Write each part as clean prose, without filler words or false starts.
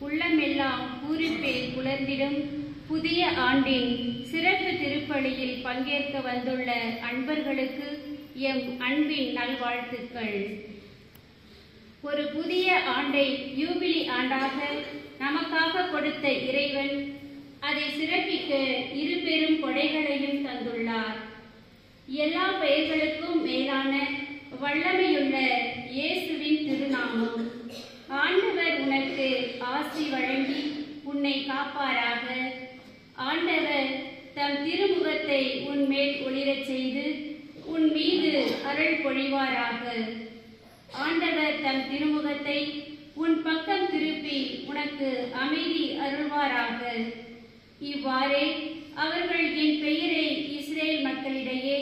உள்ளமெல்லாம் பூரிப்பில் புலர்ந்திடும் புதிய ஆண்டின் சிறப்பு திருப்பலியில் பங்கேற்க வந்துள்ள அன்பர்களுக்கு எம் அன்பின் நல்வாழ்த்துக்கள். ஒரு புதிய ஆண்டை யூபிலி ஆண்டாக நமக்காக கொடுத்த இறைவன் அதை சிறப்பிக்க இரு பெரும் கொடைகளையும் தந்துள்ளார். எல்லா பெயர்களுக்கும் மேலான வல்லமையுள்ள இயேசுவின் திருநாமம். ஆண்டவர் உனக்கு ஆசி வழங்கி உன்னை காப்பாராக. ஆண்டவர் தம் திருமுகத்தை உன் மேல் ஒளிரச் செய்து உன் மீது அருள் பொழிவாராக. ஆண்டவர் தம் திருமுகத்தை உன் பக்கம் திருப்பி உனக்கு அமைதி அருள்வாராக. இவ்வாறே அவர்கள் என் பெயரை இஸ்ரேல் மக்களிடையே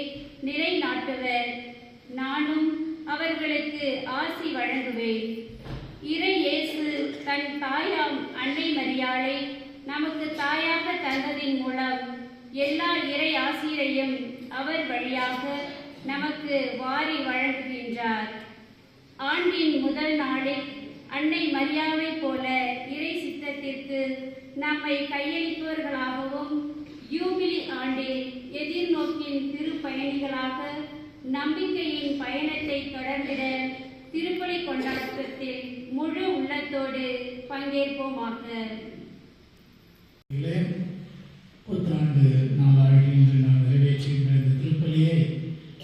நிலைநாட்டுவர். நானும் அவர்களுக்கு ஆசி வழங்குவேன். இறை இயேசு தன் தாயாம் அன்னை மரியாளை நமக்கு தாயாக தந்ததின் மூலம் எல்லா இறை ஆசிரையும் அவர் வழியாக நமக்கு வாரி வழங்குகின்றார். ஆண்டின் முதல் நாளில் அன்னை மரியாவை போல இறை சித்தத்திற்கு நம்மை கையளிப்பவர்களாகவும் யூபிலி ஆண்டில் எதிர்நோக்கின் திருப்பயணிகளாக நம்பிக்கையின் பயணத்தை தொடர்ந்திட திருப்பலி கொண்டாட்டத்தில் முழு உள்ளத்தோடு பங்கேற்போமாக. புத்தாண்டு நாளாக இன்று நாம் நிறைவேற்றுகின்ற இந்த திருப்பலியை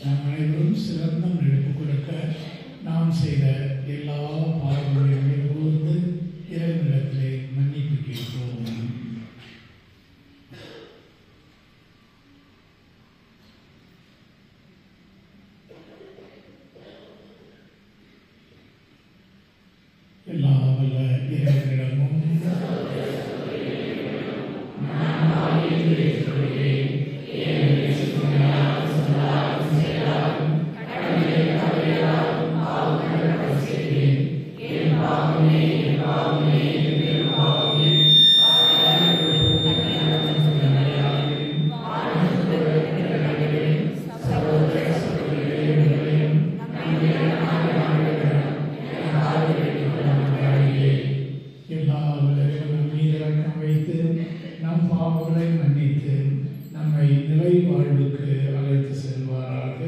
நாம் அனைவரும் சிறந்த எடுப்புக் கொடுக்க நாம் செய்த எல்லா பாவங்களையும் கூர்ந்து இறைவனிடத்திலே மன்னிப்பு கேட்போம். எல்லா வல்ல இறைவனிடமும் நம் பாவங்களை மன்னித்து நம்மை நிலை வாழ்வுக்கு அழைத்து செல்வாராக.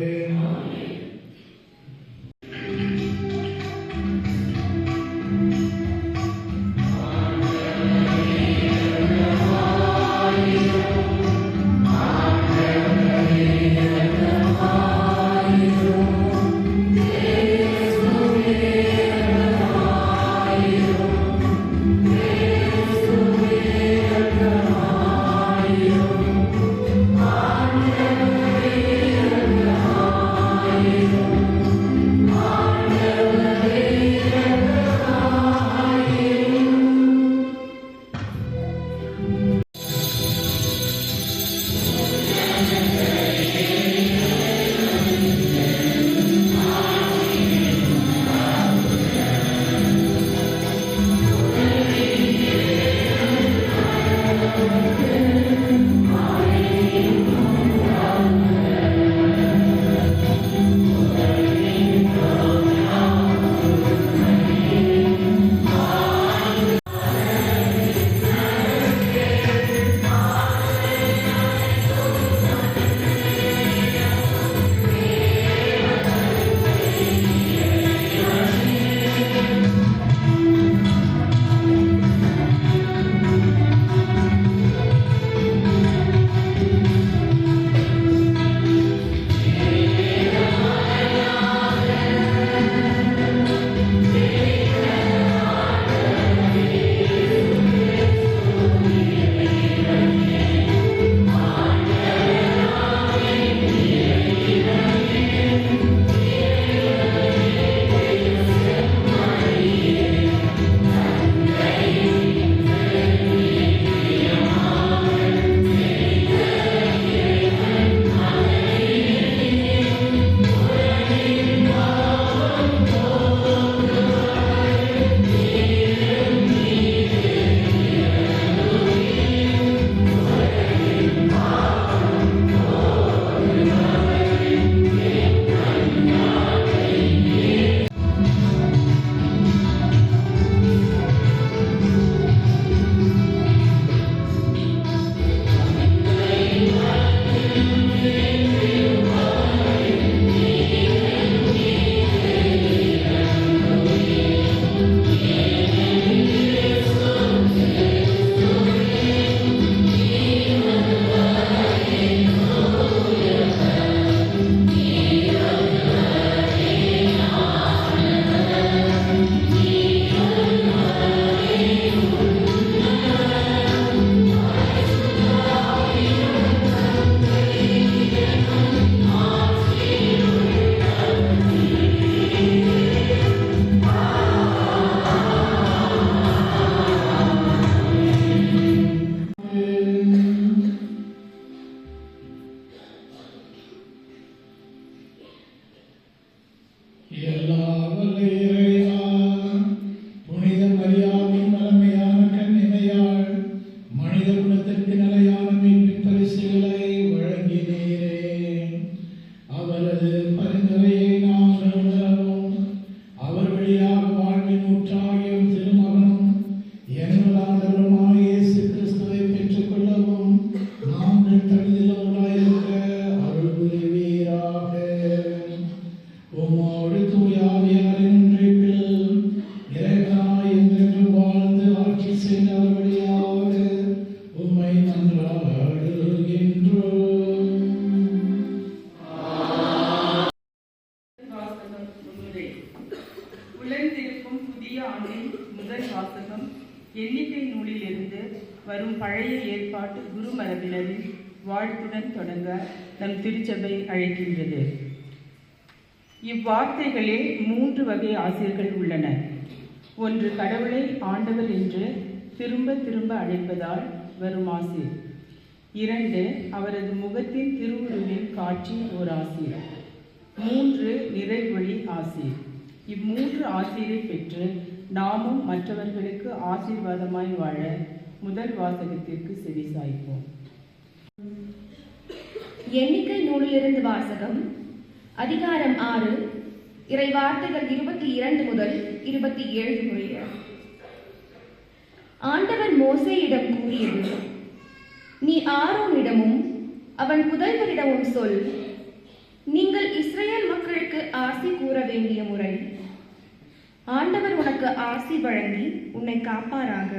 ஆண்டவருமாகிய இயேசு கிறிஸ்துவை பெற்றுக்கொள்ளவும் நாங்கள் தகுதியுள்ளவர்களாயிருக்க அருள் புரிவீராக. உம்மோடு தூய ஆவியாரின் ஒன்றிப்பில் இறைவனாய் என்றென்றும் வாழ்ந்து ஆட்சி செய்தவர்களாக உம்மை மன்றாடுகின்றோம். உலர்ந்திருக்கும் புதிய ஆண்டின் முதல் வாசகம் எண்ணிக்கை நூலிலிருந்து வரும் பழைய ஏற்பாட்டு குரு மரபினரின் வாழ்த்துடன் தொடங்க நம் திருச்சபை அழைக்கின்றது. இவ்வார்த்தைகளில் 3 வகை ஆசிரியர்கள் உள்ளனர். ஒன்று, கடவுளை ஆண்டவர் என்று திரும்ப திரும்ப அழைப்பதால் வரும் ஆசிர். 2, அவரது முகத்தின் திருவுருவின் காட்சி ஓர் ஆசிர். 3, நிறைவொளி ஆசிர். இம்மூன்று ஆசிரை பெற்று நாமும் மற்றவர்களுக்கு ஆசீர்வாதமாய் வாழ முதல் வாசகத்திற்கு செவிசாய்ப்போம். எண்ணிக்கை நூலிலிருந்து வாசகம். அதிகாரம் 6, இறை வார்த்தைகள் 22 முதல் 27 முடிய. ஆண்டவர் மோசேயிடம் கூறியது: நீ ஆரோனிடமும் அவன் புதல்வரிடமும் சொல், நீங்கள் இஸ்ரேல் மக்களுக்கு ஆசி கூற வேண்டிய முறை. ஆண்டவர் உனக்கு ஆசி வழங்கி உன்னை காப்பாராக.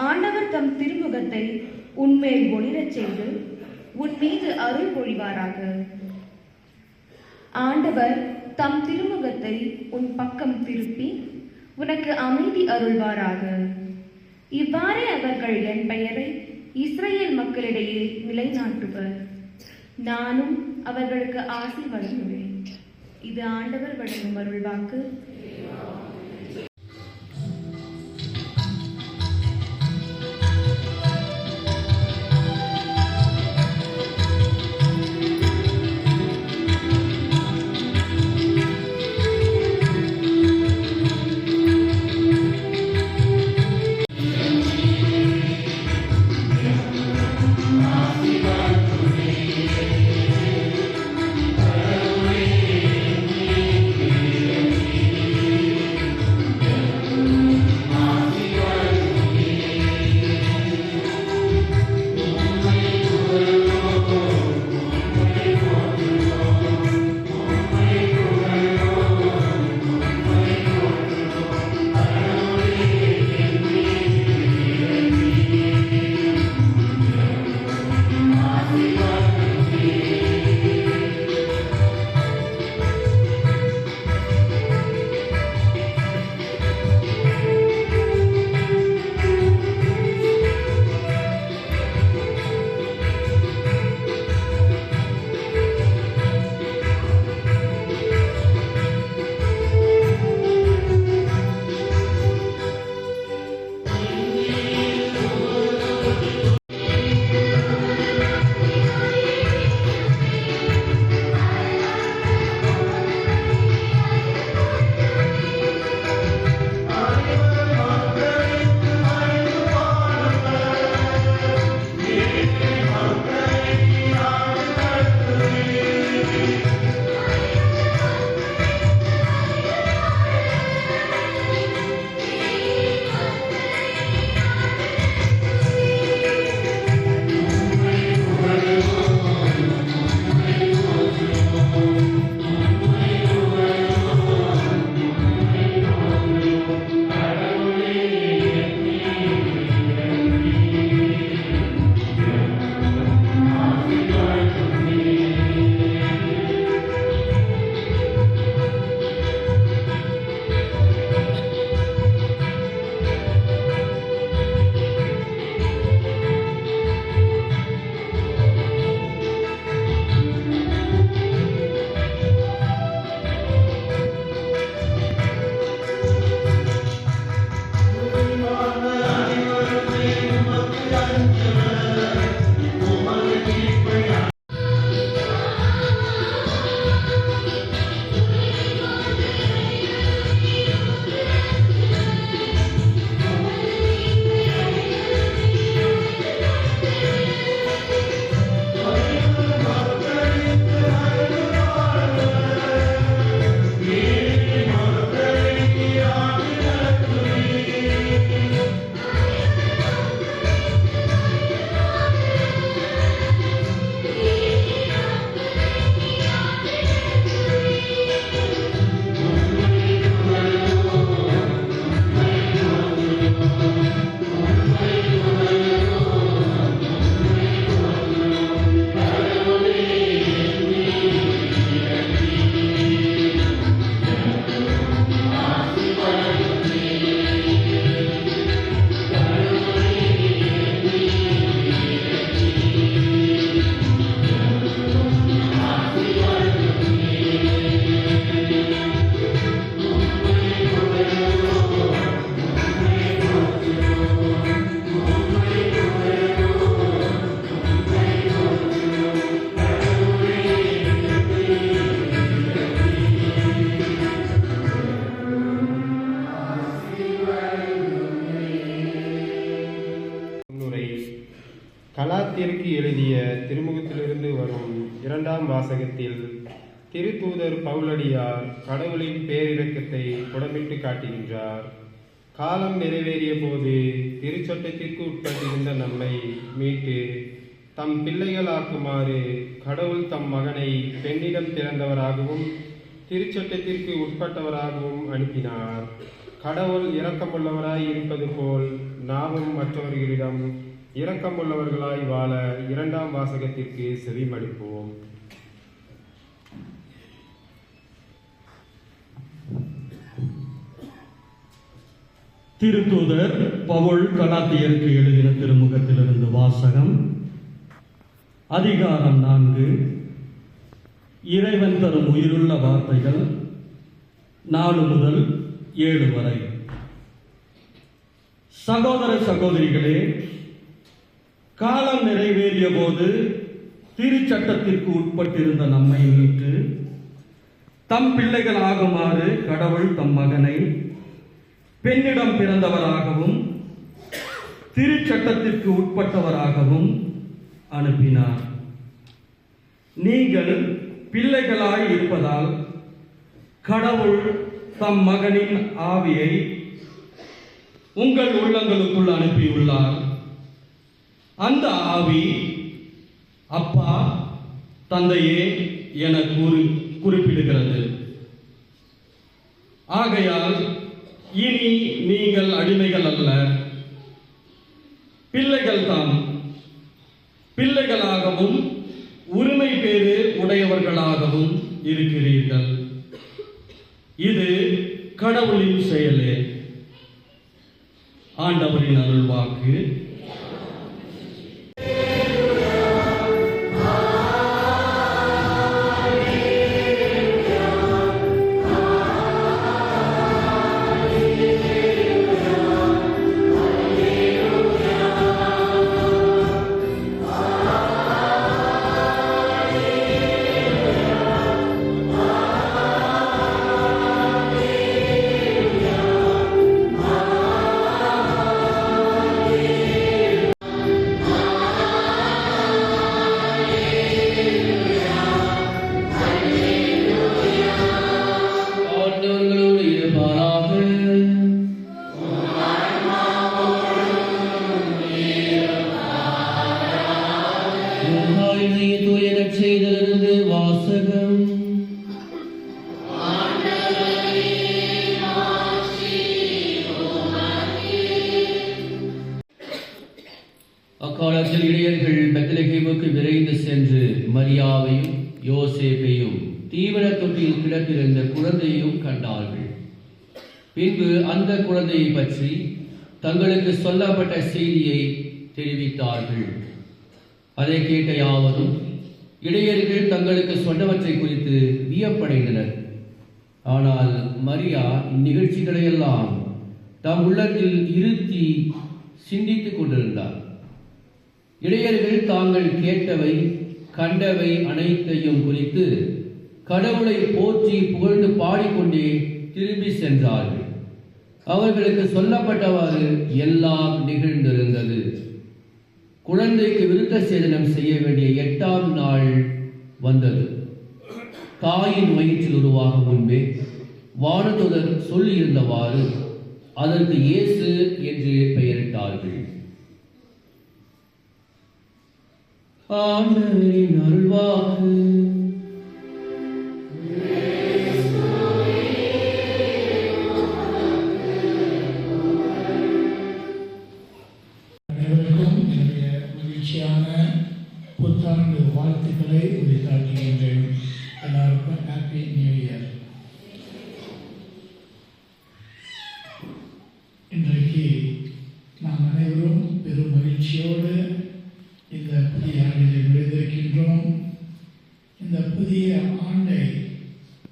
ஆண்டவர் தம் திருமுகத்தை உன்மேல் ஒளிரச் செய்து உன் மீது அருள் பொழிவாராக. ஆண்டவர் தம் திருமுகத்தை உன் பக்கம் திருப்பி உனக்கு அமைதி அருள்வாராக. இவ்வாறே அவர்கள் என் பெயரை இஸ்ரேல் மக்களிடையே நிலைநாட்டுவர். நானும் அவர்களுக்கு ஆசி வழங்குவேன். இது ஆண்டவர் வழங்கும் அருள்வாக்கு. கலாத்தியருக்கு எழுதிய திருமுகத்திலிருந்து வரும் 2ஆம் வாசகத்தில் திருத்தூதர் பவுலடியார் கடவுளின் பேரிரக்கத்தை புடமிட்டு காட்டுகின்றார். காலம் நிறைவேறிய போது திருச்சட்டத்திற்கு உட்பட்டிருந்த நம்மை மீட்டு தம் பிள்ளைகளாக்குமாறு கடவுள் தம் மகனை பெண்ணிடம் பிறந்தவராகவும் திருச்சட்டத்திற்கு உட்பட்டவராகவும் அனுப்பினார். கடவுள் இரக்கமுள்ளவராய் இருப்பது போல் நாமும் மற்றவர்களிடம் இரக்கமுள்ளவர்களாய் வாழ 2ஆம் வாசகத்திற்கு செவிமடுப்போம். திருத்தூதர் பவுல் கலாத்தியருக்கு எழுதின திருமுகத்திலிருந்து வாசகம். அதிகாரம் 4. இறைவன் தரும் உயிருள்ள வார்த்தைகள் 4 முதல் 7 வரை. சகோதர சகோதரிகளே, காலம் நிறைவேறிய போது திருச்சட்டத்திற்கு உட்பட்டிருந்த நம்மை மீட்டு தம் பிள்ளைகள் ஆகுமாறு கடவுள் தம் மகனை பெண்ணிடம் பிறந்தவராகவும் திருச்சட்டத்திற்கு உட்பட்டவராகவும் அனுப்பினார். நீங்கள் பிள்ளைகளாய் இருப்பதால் கடவுள் தம் மகனின் ஆவியை உங்கள் உள்ளங்களுக்குள் அனுப்பியுள்ளார். அந்த ஆவி அப்பா, தந்தையே என குறிப்பிடுகிறது. ஆகையால் இனி நீங்கள் அடிமைகள் அல்ல, பிள்ளைகள் தாம். பிள்ளைகளாகவும் உரிமை பேறு உடையவர்களாகவும் இருக்கிறீர்கள். இது கடவுளின் செயலே. ஆண்டவரின் அருள்வாக்கு. அக்காலத்தில் இடையர்கள் பெத்லகேமுக்கு விரைந்து சென்று மரியாவையும் யோசேப்பையும் தீவன தொட்டியில் கிடக்கிருந்த குழந்தையையும் கண்டார்கள். பின்பு அந்த குழந்தையை பற்றி தங்களுக்கு சொல்லப்பட்ட செய்தியை தெரிவித்தார்கள். அதை கேட்ட யாவரும் இடையர்கள் தங்களுக்கு சொன்னவற்றை குறித்து வியப்படைந்தனர். ஆனால் மரியா இந்நிகழ்ச்சிகளையெல்லாம் தம் உள்ளத்தில் இருத்தி சிந்தித்துக் கொண்டிருந்தார். இடையர்கள் தாங்கள் கேட்டவை கண்டவை அனைத்தையும் குறித்து கடவுளை போற்றி புகழ்ந்து பாடிக்கொண்டே திரும்பி சென்றார்கள். அவர்களுக்கு சொல்லப்பட்டவாறு எல்லாம் நிகழ்ந்திருந்தது. குழந்தைக்கு விருத்த சேதனம் செய்ய வேண்டிய 8ஆம் நாள் வந்தது. தாயின் வயிற்றில் உருவாகும் முன்பே வானதூதர் சொல்லியிருந்தவாறு அதற்கு இயேசு என்று பெயரிட்டார்கள். ஆண்டவரின் அருள்வாக்கு. அனைவருக்கும் என்னுடைய மகிழ்ச்சியான புத்தாண்டு வாழ்த்துக்களை உரித்தாக்குகின்றேன். எல்லாருக்கும் ஹாப்பி நியூ இயர். இன்றைக்கு நாம் அனைவரும் பெரும் மகிழ்ச்சியோடு இந்த புதிய ஆண்டில் நுழைந்திருக்கின்றோம். இந்த புதிய ஆண்டை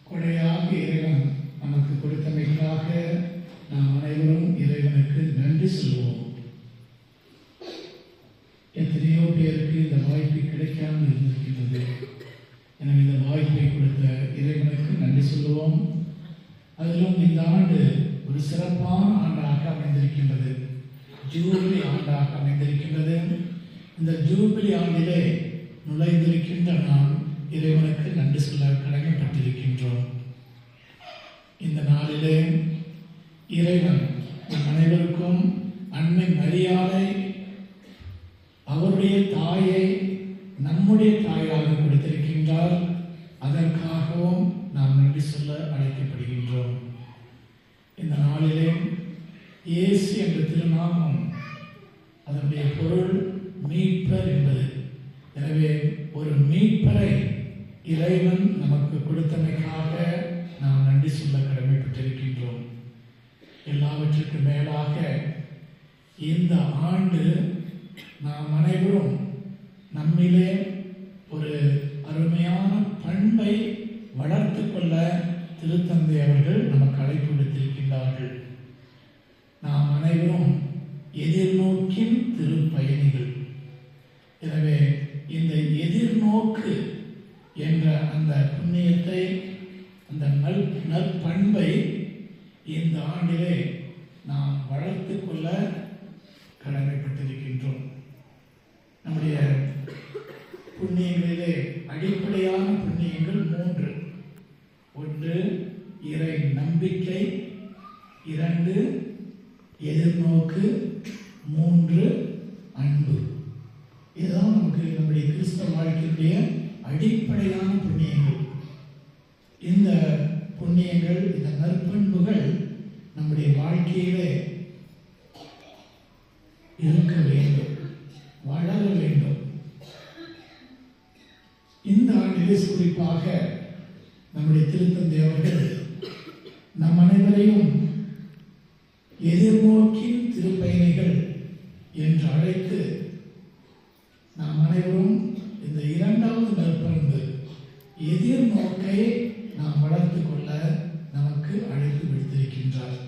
கொடையாக இறைவன் நமக்கு கொடுத்தமைக்காக நாம் அனைவரும் இறைவனுக்கு நன்றி சொல்வோம். எத்தனையோ பேருக்கு இந்த வாய்ப்பு கிடைக்காமல் இருந்திருக்கின்றது. எனவே இந்த வாய்ப்பை கொடுத்த இறைவனுக்கு நன்றி சொல்லுவோம். அதிலும் இந்த ஆண்டு ஒரு சிறப்பான ஆண்டாக அமைந்திருக்கின்றது. ஜூபிலி ஆண்டாக அமைந்திருக்கின்றது. இந்த ஜூபிலி ஆண்டிலே நுழைந்திருக்கின்ற நாம் இறைவனுக்கு நன்றி சொல்ல கடமைப்பட்டிருக்கின்றோம். இந்த நாளிலே இறைவன் நம் அனைவருக்கும் அன்னை மரியாதை அவருடைய தாயை நம்முடைய தாயாக கொடுத்திருக்கின்றார். அதற்காகவும் நாம் நன்றி சொல்ல அழைக்கப்படுகின்றோம். இந்த நாளிலே இயேசு என்ற திருநாமம் அதனுடைய பொருள் மீட்பர் என்பது. எனவே ஒரு மீட்பரை இறைவன் நமக்கு கொடுத்தமைக்காக நாம் நன்றி சொல்ல கடமைப்பட்டிருக்கின்றோம். எல்லாவற்றுக்கும் மேலாக இந்த ஆண்டு நாம் அனைவரும் நம்மிலே ஒரு அருமையான பண்பை வளர்த்து கொள்ள திருத்தந்தை அவர்கள் நமக்கு அழைப்பு விடுத்திருக்கின்றார்கள். நாம் அனைவரும் எதிர்நோக்கின் திருப்பயணிகள். எனவே இந்த எதிர்நோக்கு என்ற அந்த புண்ணியத்தை, அந்த நற்பண்பை இந்த ஆண்டிலே நாம் வளர்த்து கொள்ள கடமைப்பட்டிருக்கின்றோம். நம்முடைய புண்ணியங்களிலே அடிப்படையான புண்ணியங்கள் 3. 1 இறை நம்பிக்கை, 2 எதிர்நோக்கு, 3 அன்பு. இதுதான் நமக்கு நம்முடைய கிறிஸ்தவ வாழ்க்கையுடைய அடிப்படையான புண்ணியங்கள். இந்த புண்ணியங்கள், இந்த நற்பண்புகள் நம்முடைய வாழ்க்கையிலே இருக்க வேண்டும், வளர வேண்டும். இந்த ஆண்டிலே குறிப்பாக நம்முடைய திருத்தந்தை அவர்கள் நம் அனைவரையும் எதிர்நோக்கின் திருப்பயணிகள் என்று அழைத்து நாம் அனைவரும் இந்த 2வது நற்பண்பு எதிர்நோக்கை நாம் வளர்த்து கொள்ள நமக்கு அழைப்பு விடுத்திருக்கின்றார்.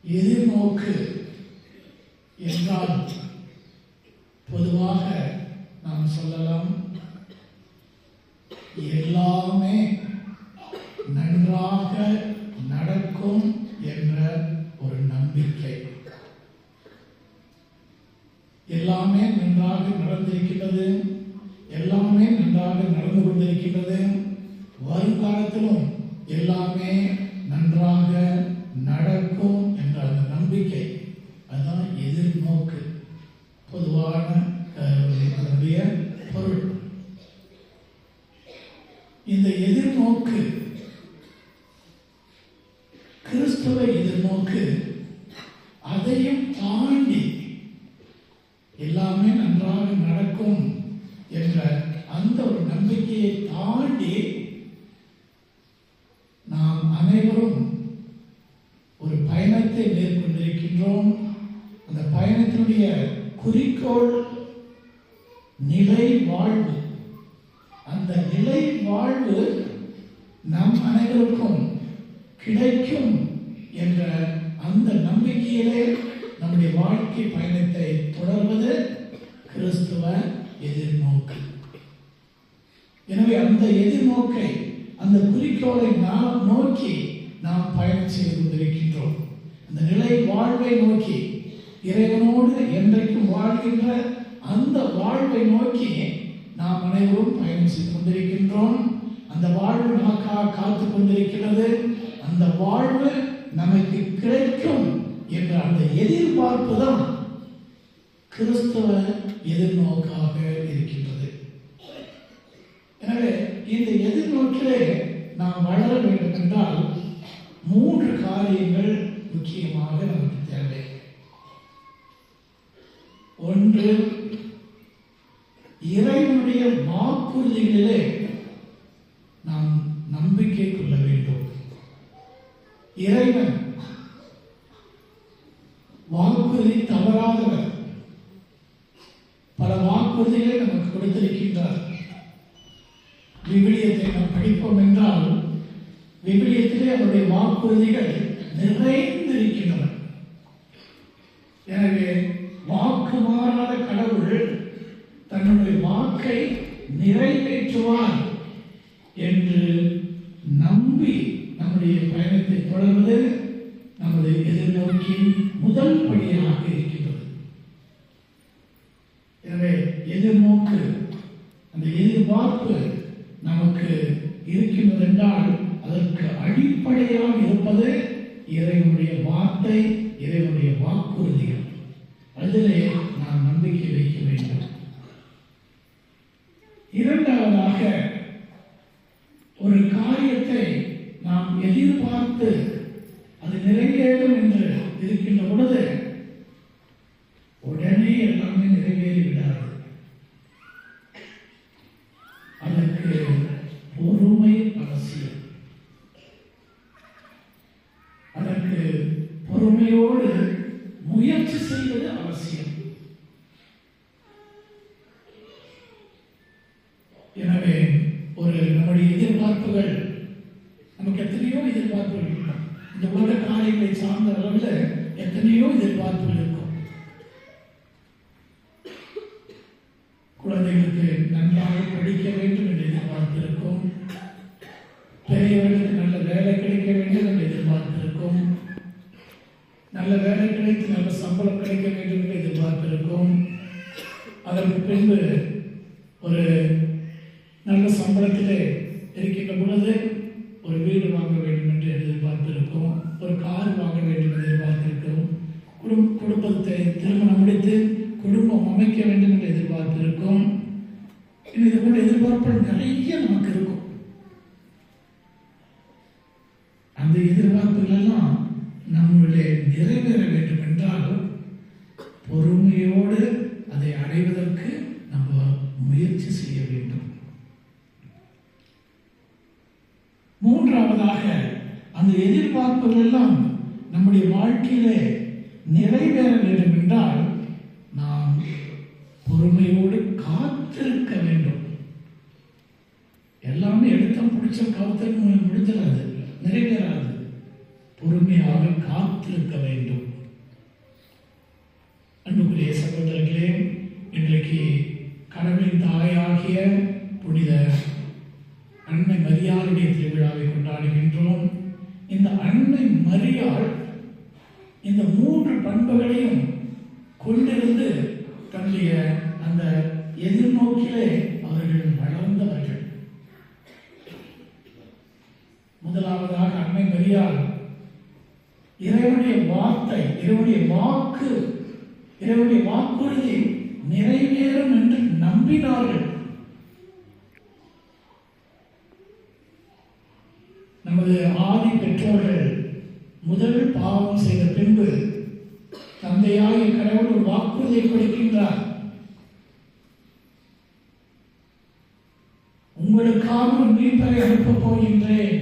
எதிர்நோக்கு என்றால் பொதுவாக நாம் சொல்லலாம், எல்லாமே நன்றாக நடக்கும் என்ற ஒரு நம்பிக்கை. எல்லாமே நன்றாக நடந்திருக்கின்றது, எல்லாமே நன்றாக நடந்து கொண்டிருக்கின்றது, வருங்காலத்திலும் எல்லாமே நன்றாக நடக்கும் என்ற அந்த நம்பிக்கை, அதுதான் எதிர்நோக்கு. பொதுவான அதனுடைய பொருள். இந்த எதிர்நோக்கு, கிறிஸ்துவ எதிர்நோக்கு, அதையும் தாண்டி எல்லாமே நன்றாக நடக்கும் என்ற அந்த ஒரு நம்பிக்கையை தாண்டி நாம் அனைவரும் ஒரு பயணத்தை மேற்கொண்டிருக்கின்றோம். அந்த பயணத்தினுடைய குறிக்கோள் நிலை வாழ்வு. அந்த நிலை வாழ்வு நம் அனைவருக்கும் கிடைக்கும் என்ற அந்த நம்பிக்கையிலே நம்முடைய வாழ்க்கை பயணத்தை தொடர்வது கிறிஸ்துவ எதிர்நோக்கு. எனவே அந்த எதிர்நோக்கை, அந்த குறிக்கோளை நாம் நோக்கி நாம் பயணம் செய்து கொண்டிருக்கின்றோம். அந்த நிலை வாழ்வை நோக்கி, இறைவனோடு என்றைக்கும் வாழ்கின்ற அந்த வாழ்வை நோக்கி நாம் அனைவரும் பயணம் செய்து கொண்டிருக்கின்றோம். அந்த வாழ்வு நமக்காக காத்து கொண்டிருக்கிறது. அந்த வாழ்வு நமக்கு கிடைக்கும் என்ற அந்த எதிர்பார்ப்பு தான் கிறிஸ்தவ எதிர்நோக்காக இருக்கின்றது. எனவே இந்த எதிர்நோக்கிலே நாம் வளர வேண்டும் என்றால் 3 காரியங்கள் முக்கியமாக நமக்கு தேவை. 1, இறைவனுடைய வாக்குறுதிகளிலே நாம் நம்பிக்கை கொள்ள வேண்டும். இறைவன் வாக்குறுதி தவறாதவர். பல வாக்குறுதிகளை நமக்கு கொடுத்திருக்கின்றார். விவிலியத்தை நாம் படிப்போம் என்றால் விவிலியத்திலே அவருடைய வாக்குறுதிகள் நிறைந்திருக்கின்றன. எனவே வாக்கு மாறாத கடவுள் தன்னுடைய வாக்கை நிறைவேற்றுவார் என்று நம்பி நம்முடைய பயணத்தை தொடர்வது நமது எதிர்நோக்கின் முதல் படியாக இருக்கின்றது. எதிர்நோக்கு, அந்த எதிர்பார்ப்பு நமக்கு இருக்கின்றது என்றால் அதற்கு அடிப்படையாக இருப்பது இறைவனுடைய வார்த்தை, இறைவனுடைய வாக்குறுதிகள். அதிலே நாம் நம்பிக்கை வைக்க வேண்டும். இரண்டாவதாக, ஒரு காரியத்தை நாம் எதிர்பார்த்து அது நிறைவேறும் என்று இருக்கின்ற பொழுது உடனே எல்லாமே நிறைவேறிவிடாது. அதற்கு பொறுமை அவசியம். அதற்கு பொறுமையோடு முயற்சி செய்வது அவசியம். எனவே நம்முடைய எதிர்பார்ப்புகள், நமக்கு எத்தனையோ எதிர்பார்ப்புகள் இருக்கும். இந்த உலக காரியங்களை சார்ந்த அளவில் எத்தனையோ எதிர்பார்ப்புகள் இருக்கும். குழந்தைகளுக்கு நன்றாக படிக்க வேண்டும் என்ற எதிர்பார்ப்பு இருக்கும். பெரியவர்களுக்கு நல்ல வேலை கிடைக்க வேண்டும் என்ற எதிர்பார்ப்பு இருக்கும். நல்ல வேலை கிடைத்து நல்ல சம்பளம் கிடைக்க வேண்டும் என்ற எதிர்பார்ப்பு இருக்கும். அதற்கு பின்பு ஒரு நல்ல சம்பளத்திலே இருக்கின்ற பொழுது ஒரு வீடு வாங்க வேண்டும் என்று எதிர்பார்ப்பு இருக்கும். ஒரு கார் வாங்க வேண்டும் என்று எதிர்பார்ப்பு இருக்கும். குடும்பத்தை திருமணம் முடித்து குடும்பம் அமைக்க வேண்டும் என்று எதிர்பார்ப்பு இருக்கும். இது போன்ற எதிர்பார்ப்புகள் நிறைய நமக்கு இருக்கும். அந்த எதிர்பார்ப்புகள் எல்லாம் நம்முடைய நிறைவேற வேண்டும் என்றால் பொறுமையோடு அதை அடைவதற்கு நம்ம முயற்சி செய்ய வேண்டும். மூன்றாவதாக, அந்த எதிர்பார்ப்புகள் எல்லாம் நம்முடைய வாழ்க்கையிலே நிறைவேற வேண்டும் என்றால் நாம் பொறுமையோடு காத்திருக்க வேண்டும். எல்லாமே எடுத்தோம் பிடிச்ச காத்திருக்க முடிஞ்சிடாது, நிறைவேறாது. பொறுமையாக காத்திருக்க வேண்டும். அன்புக்குரிய சகோதரர்களே, இன்றைக்கு கடவுளின் தாயாகிய புனித அன்னை மரியாளுடைய திருவிழாவை கொண்டாடுகின்றோம். இந்த அன்னை மரியாள் இந்த 3 பண்புகளையும் கொண்டிருந்து தன்னுடைய அந்த எதிர்நோக்கிலே அவர்கள் வளர்ந்தவர்கள். முதலாவதாக அன்னை மரியாள் இறைவனுடைய வார்த்தை, இறைவனுடைய வாக்கு, இறைவனுடைய வாக்குறுதி நிறைவேறும் என்று நம்பினார்கள். நமது ஆதி பெற்றோர்கள் முதல் பாவம் செய்த பின்பு தந்தையாகிய கடவுள் ஒரு வாக்குறுதியை கொடுக்கின்றார். உங்களுக்காக ஒரு மீட்பரை அனுப்பப் போகின்றேன்,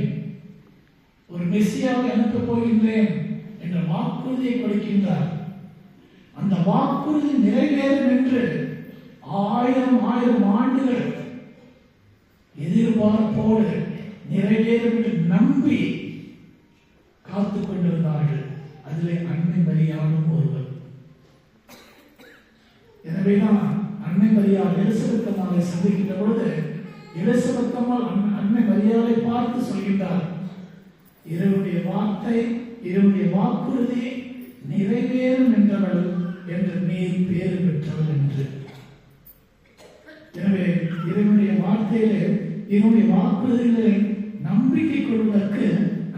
ஒரு மெசியாவை அனுப்பப் போகின்றேன் என்ற வாக்குறுதியை கொடுக்கின்றார். அந்த வாக்குறுதி நிறைவேறும் என்று 1000 ஆண்டுகள் எதிர்பார்ப்போடு நிறைவேறும் என்று நம்பி காத்துக் கொண்டிருந்தார்கள். அதிலே அன்னை மரியாளும் ஒருவர். எனவேதான் அன்னை மரியாள் எலிசபெத் அம்மாவை சந்திக்கின்ற பொழுது எலிசபெத் அம்மா அன்னை மரியாளை பார்த்து சொல்கின்றார், இறைவனுடைய வார்த்தை, இறைவனுடைய வாக்குறுதி நிறைவேறும் என்றவள் என்று நீர் பேறு பெற்றவள் என்று. எனவே இறைவனுடைய வார்த்தையிலே, இறைவனுடைய வாக்குறுதியிலே நம்பிக்கை கொள்வதற்கு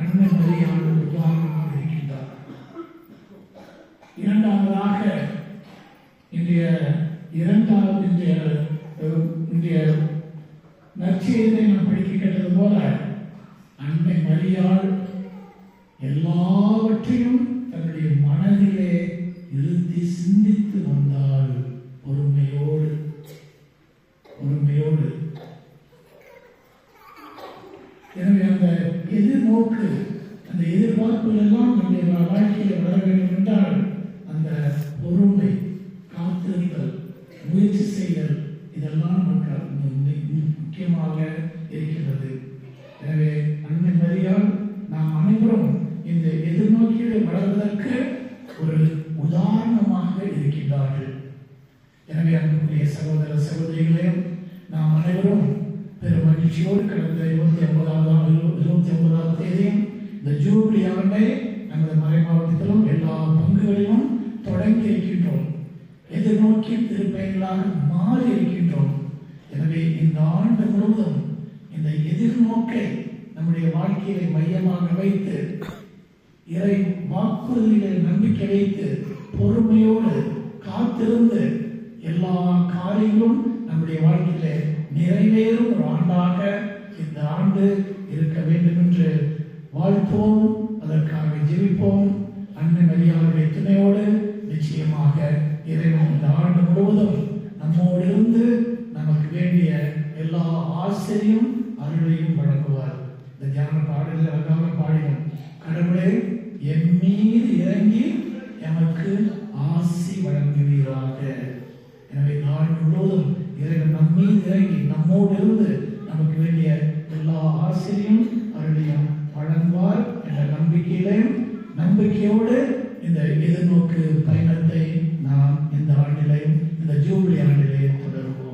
அன்னை மரியாள் உதாரணமாக இருக்கின்றார். இரண்டாவதாக, இன்றைய நற்செய்தியை நாம் படிக்க கேட்டது போல அன்னை மரியாள் எல்லாவற்றையும் தன்னுடைய மனதிலே இருத்தி சிந்தித்து வந்தாள். பொறுமையோடு பொறுமையோடு. எனவே அந்த எதிர்நோக்கு, அந்த எதிர்பார்ப்புகள் எல்லாம் நம்முடைய வாழ்க்கையில் வர வேண்டும் என்றால் அந்த பொறுமை, காத்திருத்தல், முயற்சி செய்தல், இதெல்லாம் நமக்கு முக்கியமாக இருக்கின்றது. எனவே அன்னை மரியாள் நாம் அனைவரும் இந்த எதிர்நோக்கியை வளர்வதற்கு ஒரு உதாரணமாக இருக்கின்றார்கள். எனவே அன்புக்குரிய சகோதர சகோதரிகளே, நாம் அனைவரும் பெரும் மகிழ்ச்சியோடு கடந்த 29ஆம் தேதியும் இந்த ஜூபிலி ஆண்டை நமது மறை மாவட்டத்திலும் எல்லா பங்குகளிலும் தொடங்கி இருக்கின்றோம். எதிர்நோக்கிய திருப்பயன்களாக மாறி இருக்கின்றோம். எனவே இந்த ஆண்டு முழுவதும் இந்த எதிர்நோக்கை நம்முடைய வாழ்க்கையை மையமாக வைத்து இறை வாக்குறுதிகளில் நம்பிக்கை வைத்து பொறுமையோடு காத்திருந்து எல்லா காரியங்களும் நம்முடைய வாழ்க்கையில நிறைவேறும் ஒரு ஆண்டாக இந்த ஆண்டு இருக்க வேண்டும் என்று வாழ்த்துவோம். அதற்காக ஜெபிப்போம். அன்னை மரியாளுடைய துணையோடு நிச்சயமாக இறைவன் இந்த ஆண்டு முழுவதும் நம்மோடு இருந்து நமக்கு வேண்டிய எல்லா ஆசிரியும் அருளையும் வழங்குவார். இந்த தியான பாடலில் அழகாக பாடினோம். கடவுளே, என் மீது இறங்கி எமக்கு ஆசி வழங்குவீராக. எனவே நாள் முழுவதும் இறைவன் நம் மீது இறங்கி நம்மோடு இருந்து நமக்கு வேண்டிய எல்லா ஆசிரியும் அருளையும் வழங்குவார் என்ற நம்பிக்கையோடு இந்த எதிர்நோக்கு பயணத்தை நாம் இந்த ஆண்டிலையும் இந்த ஜூபிலி ஆண்டிலையும் தொடருவோம்.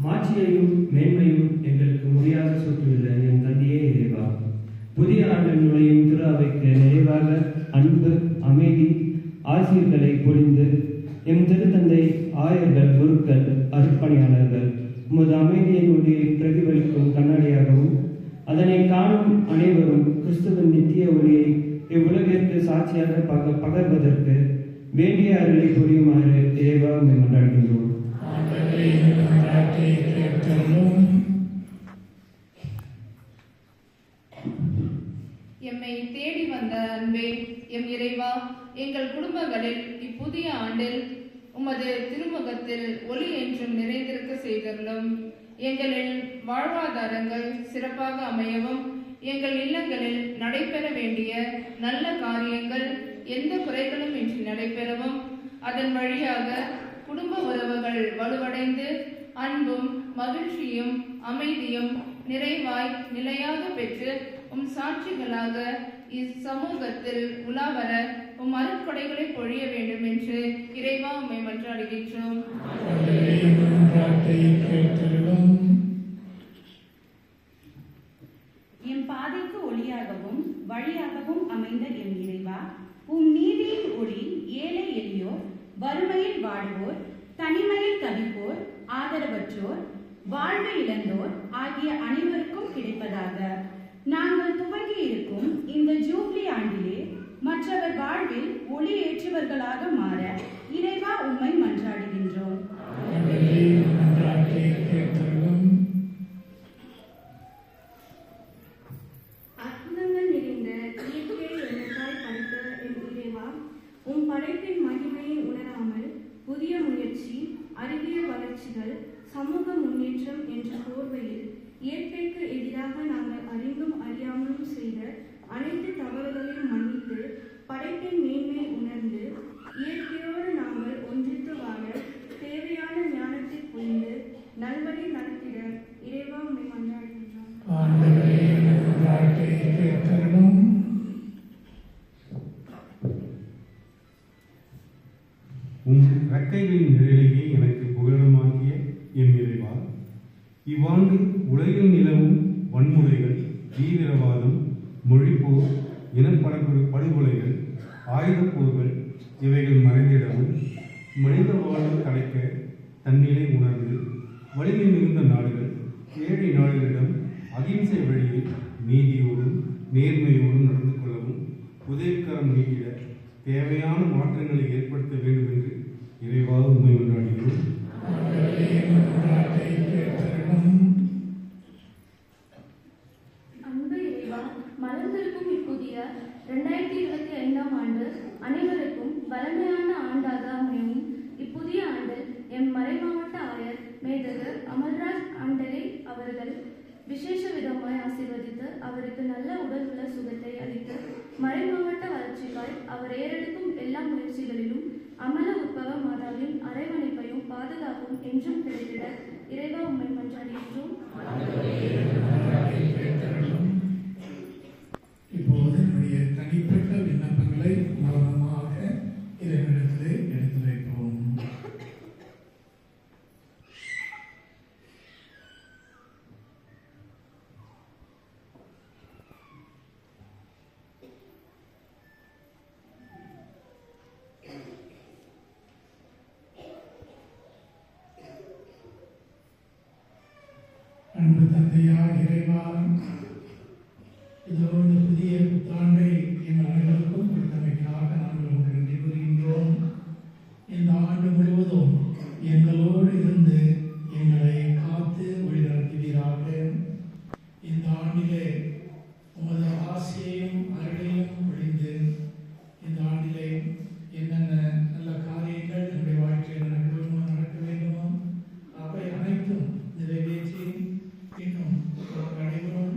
மாட்சியையும் மேன்மையும் எங்களுக்கு முடியாத சொத்துள்ள என் தந்தையே இறைவா, புதிய ஆண்டில் நுழையும் திரு அவைக்கு நிறைவாக அன்பு, அமைதி, ஆசிரியர்களை பொழிந்து எம் திருத்தந்தை, ஆயர்கள், குருக்கள், அருட்பணியாளர்கள் உமது அமைதியின் ஒளியை பிரதிபலிக்கும் கண்ணாடியாகவும் அதனை காணும் அனைவரும் கிறிஸ்துவின் நித்திய ஒளியை இவ்வுலகிற்கு சாட்சியாக பகர்வதற்கு வேண்டிய அருளை புரியுமாறு இறைவா மன்றாடுகின்றோம். எம்மை தேடி வந்த அன்பே, எம் இறைவா, எங்கள் குடும்பங்களில் இப்புதிய ஆண்டில் உமது திருமுகத்தில் ஒளி என்றும் நிறைந்திருக்க செய்தருளும். எங்களின் வாழ்வாதாரங்கள் சிறப்பாக அமையவும், எங்கள் இல்லங்களில் நடைபெற வேண்டிய நல்ல காரியங்கள் எந்த குறைகளும் இன்றி நடைபெறவும், அதன் வழியாக குடும்ப உறவுகள் வலுவடைந்து அன்பும் மகிழ்ச்சியும் அமைதியும் நிறைவாய் நிலையாக பெற்று சாட்சிகளாக இச்சமூகத்தில் உலாவர அருட்கொடைகளை பொழிய வேண்டும் என்று இறைவா உம்மை மன்றாடுகின்றோம். எம் பாதைக்கு ஒளியாகவும் வழியாகவும் அமைந்த எம் இறைவா, உம் நீதியின் ஒளி ஏழை எளியோர், வறுமையில் வாடுவோர், தனிமையில் தவிப்போர், ஆதரவற்றோர், வாழ்வை இழந்தோர் ஆகிய அனைவருக்கும் கிடைப்பதாக. நாங்கள் துவங்கி இருக்கும் இந்த ஜூப்ளி ஆண்டிலே மற்றவர் வாழ்வில் ஒளி ஏற்றுவர்களாக மாற இறைவா உம்மை மன்றாடுகின்றோம். அற்புதங்கள் நிறைந்த இயற்கையை எனக்காய் படைத்த என் இறைவா, உம் படைப்பின் மகிமையை உணராமல் புதிய முயற்சி, அறிவியல் வளர்ச்சிகள், சமூக முன்னேற்றம் என்ற போர்வையில் இயற்கைக்கு எதிராக நாங்கள் அறிந்தும் அறியாமலும் செய்த அனைத்து தவறுகளையும் மன்னித்து படைப்பின் மேன்மை உணர்ந்து இயற்கையோடு நாங்கள் ஒன்றித்து வாழ தேவையான ஞானத்தை புரிந்து நல்வழி நடத்திட இறைவா உம்மை மன்றாடுகின்றோம். உம் இறக்கைகளின் நிழலையே எனக்கு புகலிடமாகிய என் இறைவா, இவ்வாண்டு உலகில் நிலவும் வன்முறைகள், தீவிரவாதம், மொழிப்போர், இனப்படுகொலைகள், ஆயுதப் போர்கள் இவைகள் மறைந்திடவும் மனித வாழ்வு தலைக்க தன்னிலை உணர்ந்து வலிமை மிகுந்த நாடுகள் ஏழை நாடுகளிடம் அகிம்சை வழியில் நீதியோடும் நேர்மையோடும் நடந்து கொள்ளவும் உதவிக்கரம் நீட்டிட தேவையான மாற்றங்களை ஏற்படுத்த வேண்டும் என்று இறைவா உண்மை கொண்டாடுகிறோம். அன்பு இறைவா, மலர்ந்திருக்கும் இப்புதிய 2025ஆம் ஆண்டு அனைவருக்கும் வலிமையான ஆண்டாக அமையவும் இப்புதிய ஆண்டில் எம் மறைமாவட்ட ஆயர் மேதகு அமல்ராஜ் ஆண்டலை அவர்கள் விசேஷ விதமாய் ஆசீர்வதித்து அவருக்கு நல்ல உடல் உள்ள சுகத்தை அளித்து மறைமாவட்ட வளர்ச்சிக்காய் அவர் ஏறெடுக்கும் எல்லா முயற்சிகளிலும் அமல உற்பவ மாதாவின் அரவணைப்பையும் பாதுகாப்பும் என்றும் கிடைத்திட இறைவா உம்மை மன்றாடுகின்றோம். இப்போது என்னுடைய தனிப்பட்ட விண்ணப்பங்களை மௌனமாக இறைவனிடத்திலே எடுத்து வைப்போம். அன்பு தந்தையா இறைவா, இதோ இந்த புதிய புத்தாண்டை எங்கள் அனைவருக்கும் கொடுத்தமைக்காக நாங்கள் உங்களுக்கு நன்றி கூறுகின்றோம். இந்த ஆண்டு முழுவதும் எங்களோடு இருந்து எங்களை காத்து வழிநடத்துவீராக. இந்த ஆண்டிலே உமது ஆசையையும் அருளையும் ஒழிந்து இந்த ஆண்டிலே என்னென்ன நல்ல காரியங்கள் நம்முடைய வாழ்க்கையில் நடக்க வேண்டுமோ அவை அனைத்தும் நிறைவேற்றி இன்னும் அனைவரும்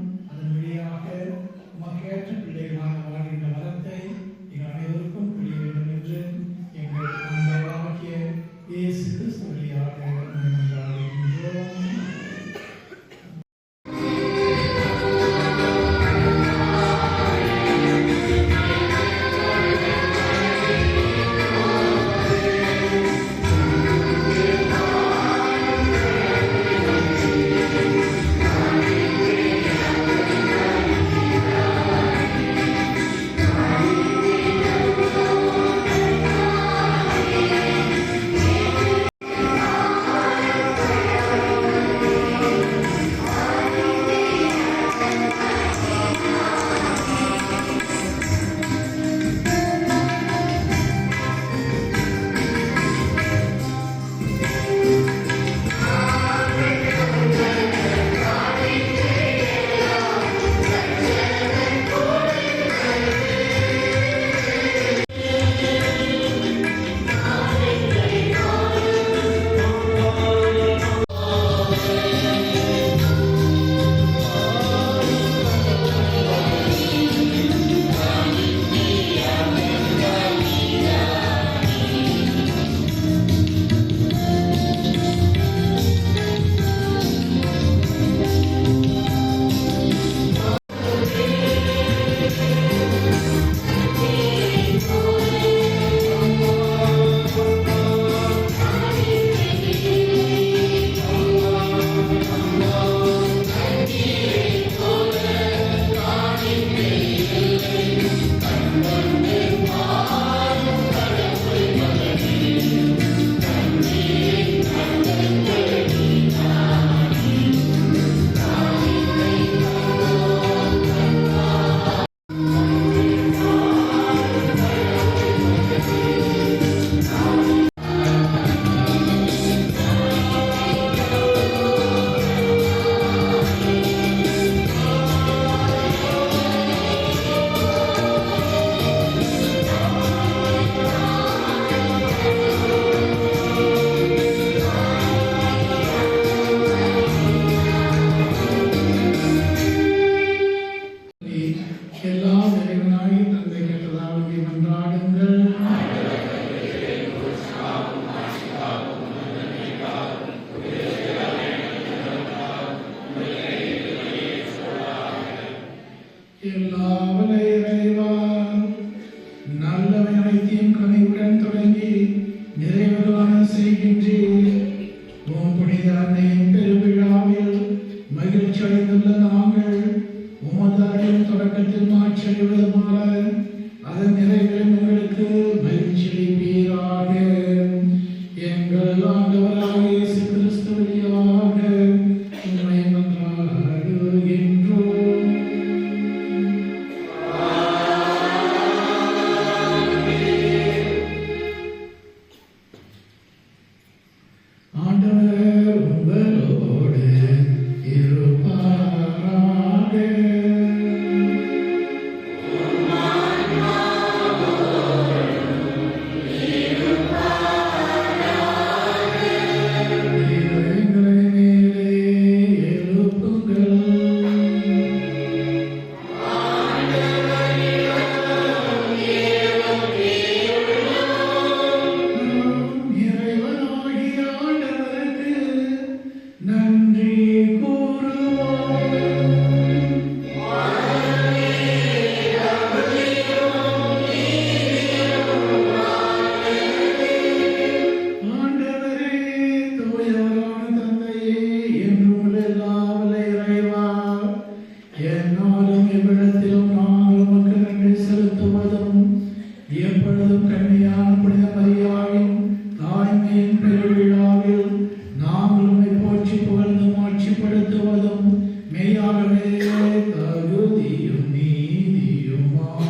ஆண்டவராகிய இயேசு கிறிஸ்து வழியாக உம்மை மன்றாடுகின்றோம். ஆண்டவர் உங்களோடு இருப்பாராக. இதயங்களை மேலே எழுப்புங்கள். இறைவனாகிய ஆண்டவருக்கு நன்றி கூறுவோம். ஆண்டவரே, தூயவரான தந்தையே, என்றும் எல்லாம் வல்ல இறைவா, எந்நாளும் எவ்விடத்திலும் நாங்கள் உமக்கு நன்றி செலுத்துவதும் எப்பொழுதும் கன்னியான புனித மரியாவின் தாய்மையின் பெருவிழாவில் நாங்கள் உம்மை போற்றி புகழ்ந்து மாட்சிப்படுத்துவதும் மெய்யாகவே தகுதியும் நீதியுமாகும்.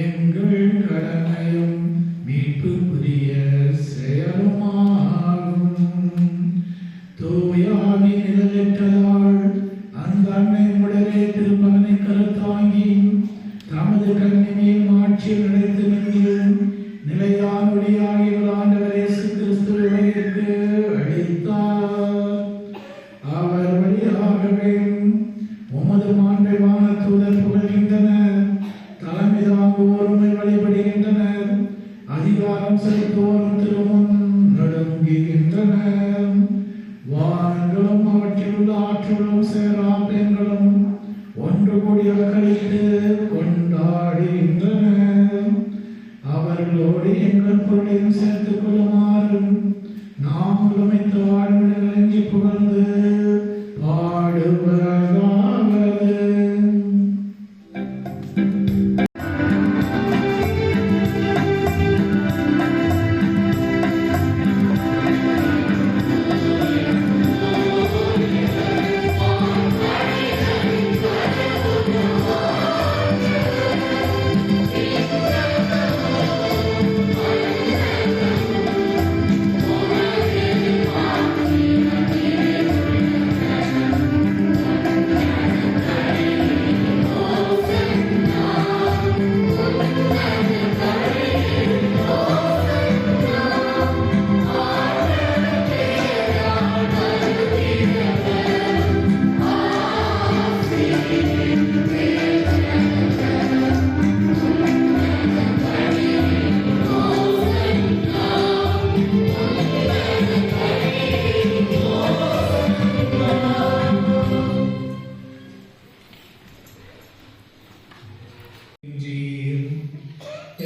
எங்கள் கடமையும் மீட்புக்குரிய செயலுமாகும். தூயாவி நிழலிட்டதால் அந்த அன்னை உடனே திருமகனை கருத்தாங்கி தமது கண்ணிமையில் மாட்சியில் நிலைத்து நின்று நிலையான ஒளியாகிய ஆண்டவர் இயேசு கிறிஸ்துவை உலகிற்கு அளித்தார். அவர் வழியாகவே உமது மாண்பை வானதூதர் புகழ்கின்றனர். தலைமை தாங்குவோர் உம்மை வழிபடுகின்றனர். அதிகாரம் செலுத்துவோரும் திருமுன் நடுங்குகின்றனர். வானங்களும் அவற்றில் உள்ள ஆற்றலும் சேராப்பெண்களும் ஒன்று கூடி அலங்கரித்து கொண்டாடுகின்றனர். அவர்களோடு எங்கள் பொருளையும் சேர்த்துக் கொள்ளுமாறு நாங்கள் அமைத்த வாழ்விடங்கள் எஞ்சி புகழ்ந்து பாடுவதாவது.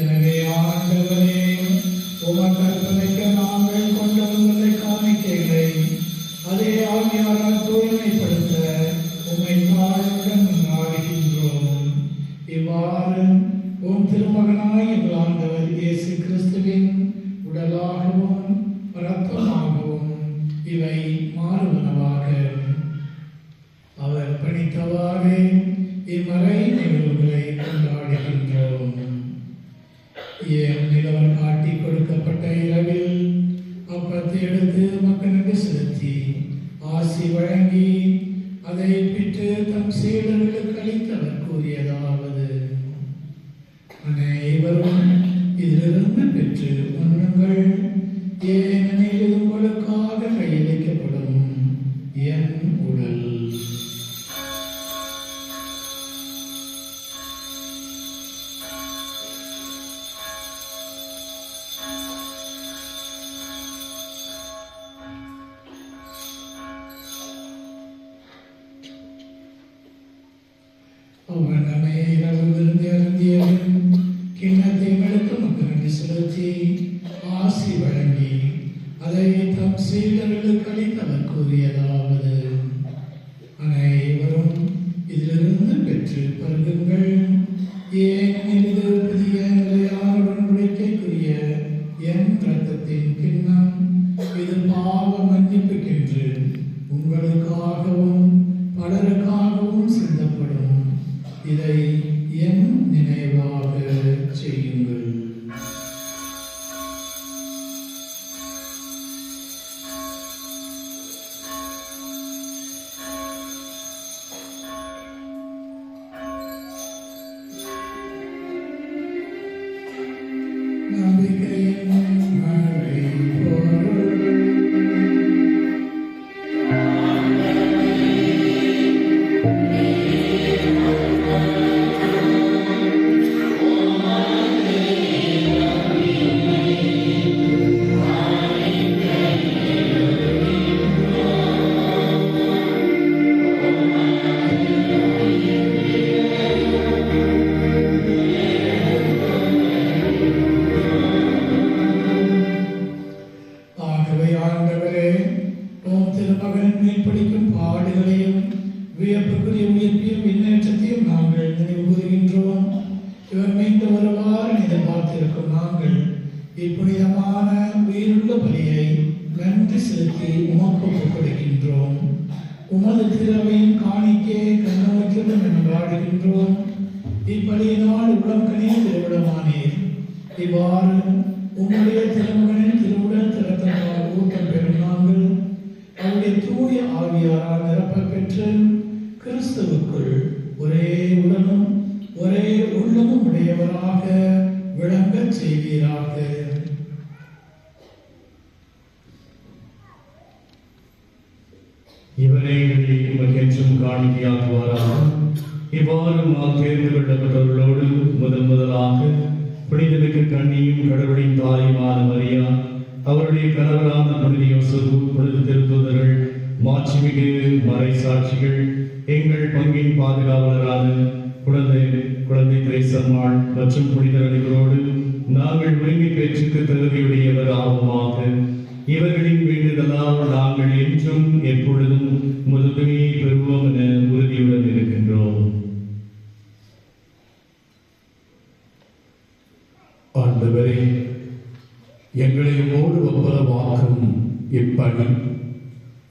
எனவே ஆண்டவரே, உமக்கு அர்ப்பணிக்க நாங்கள் கொண்டு வந்துள்ள காணிக்கைகளை அதே ஆவியாரால் தூய்மைப்படுத்த உம்மை தாழ்வுடன் நாடுகின்றோம். இவ்வாறு உம் திருமகனாய் எங்கள் ஆண்டவர் இயேசு கிறிஸ்துவின் உடலாகவும் இரத்தமாகவும் இவை மாறுவனவாக அவர் பணித்தவாறு இம்மறை நிகழ்வுகளை கொண்டாடுகின்றோம். அவர் காட்டி கொடுக்கப்பட்ட இரவில் அப்பத்தை எடுத்து மக்களுக்கு செலுத்தி ஆசி வழங்கி அதை பெற்று தம் சீடர்களுக்கு அளித்தவர் கூறியதாவது: அனைவரும் இதிலிருந்து பெற்று உண்ணுங்கள், ஏனெனில் இது உங்களுக்காக கையளிக்கப்படும் என் உடல். அவனமே இரவு விருந்து அருந்தியவன் கிண்ணத்தை எடுத்து மக்களுக்கு செலுத்தி ஆசி வழங்கி அதை தம் சீடர்களுக்கு அளித்தவர் கூறியதாவது: அனைவரும் இதிலிருந்து பெற்று பருகுங்கள், ஏனெனில் இது புதிய நிலையான உடன்படிக்கைக்குரிய என் இரத்தத்தின் கிண்ணம். இது பாவ மன்னிப்புக்கென்று உங்களுக்காகவும் பலருக்காகவும் சிந்தப்படும். இதை என் நினைவாக செய்யுங்கள்.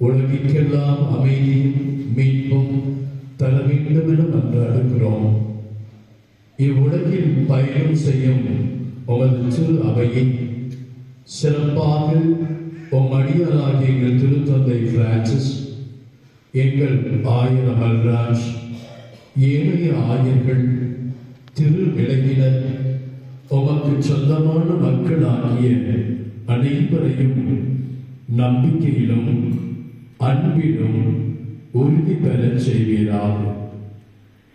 உலகிற்கெல்லாம் அமைதியும் மீட்பும் தர வேண்டும் என மன்றாடுகிறோம். இவ்வுலகில் பயணம் செய்யும் உமது திரு அவையை சிறப்பாக உம் அடியாராகிய எங்கள் திருத்தந்தை பிரான்சிஸ், எங்கள் ஆயர் அமல்ராஜ், ஏனைய ஆயர்கள், திரு விலங்கினர், உமக்கு சொந்தமான மக்களாகிய அனைவரையும் நம்பிக்கையிலும் அன்பிலும் உறுதி பெறச் செய்வீராக.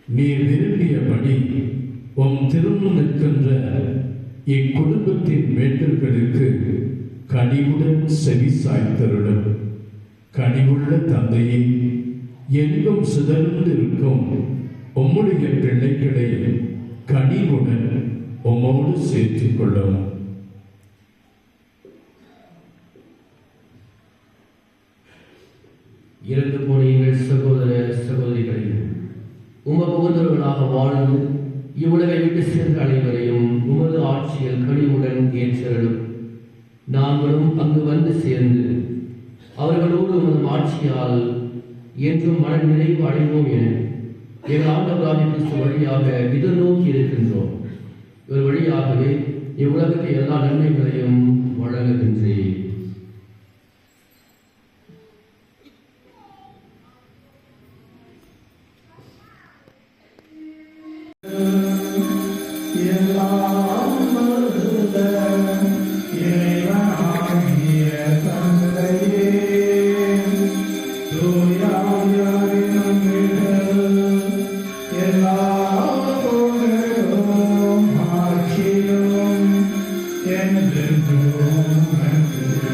நீர் விரும்பியபடி உம் திரும்ப நிற்கின்ற இக்குடும்பத்தின் வேண்டல்களுக்கு கனிவுடன் செவி சாய்த்தருளும். கனிவுள்ள தந்தையை எங்கும் சிதறிருக்கும் உம்முடைய பிள்ளைகளை கனிவுடன் உம்மோடு சேர்த்துக் கொள்ளும். இறந்து போன எங்கள் சகோதர சகோதரிகளை உமது உகந்தவர்களாக வாழ்ந்து இவ்வுலகை விட்டு சேர்ந்த அனைவரையும் உமது ஆட்சியில் கனிவுடன் ஏற்றலும். நாங்களும் அங்கு வந்து சேர்ந்து அவர்களோடு உமது ஆட்சியால் என்றும் மன நிறைவு அடைவோம் என எங்கள் ஆண்டவராகிய கிறிஸ்து வழியாக எதிர்நோக்கி இருக்கின்றோம். இவர் வழியாகவே இவ்வுலகத்தை எல்லா நன்மைகளையும் வழங்குகின்றேன். Amen.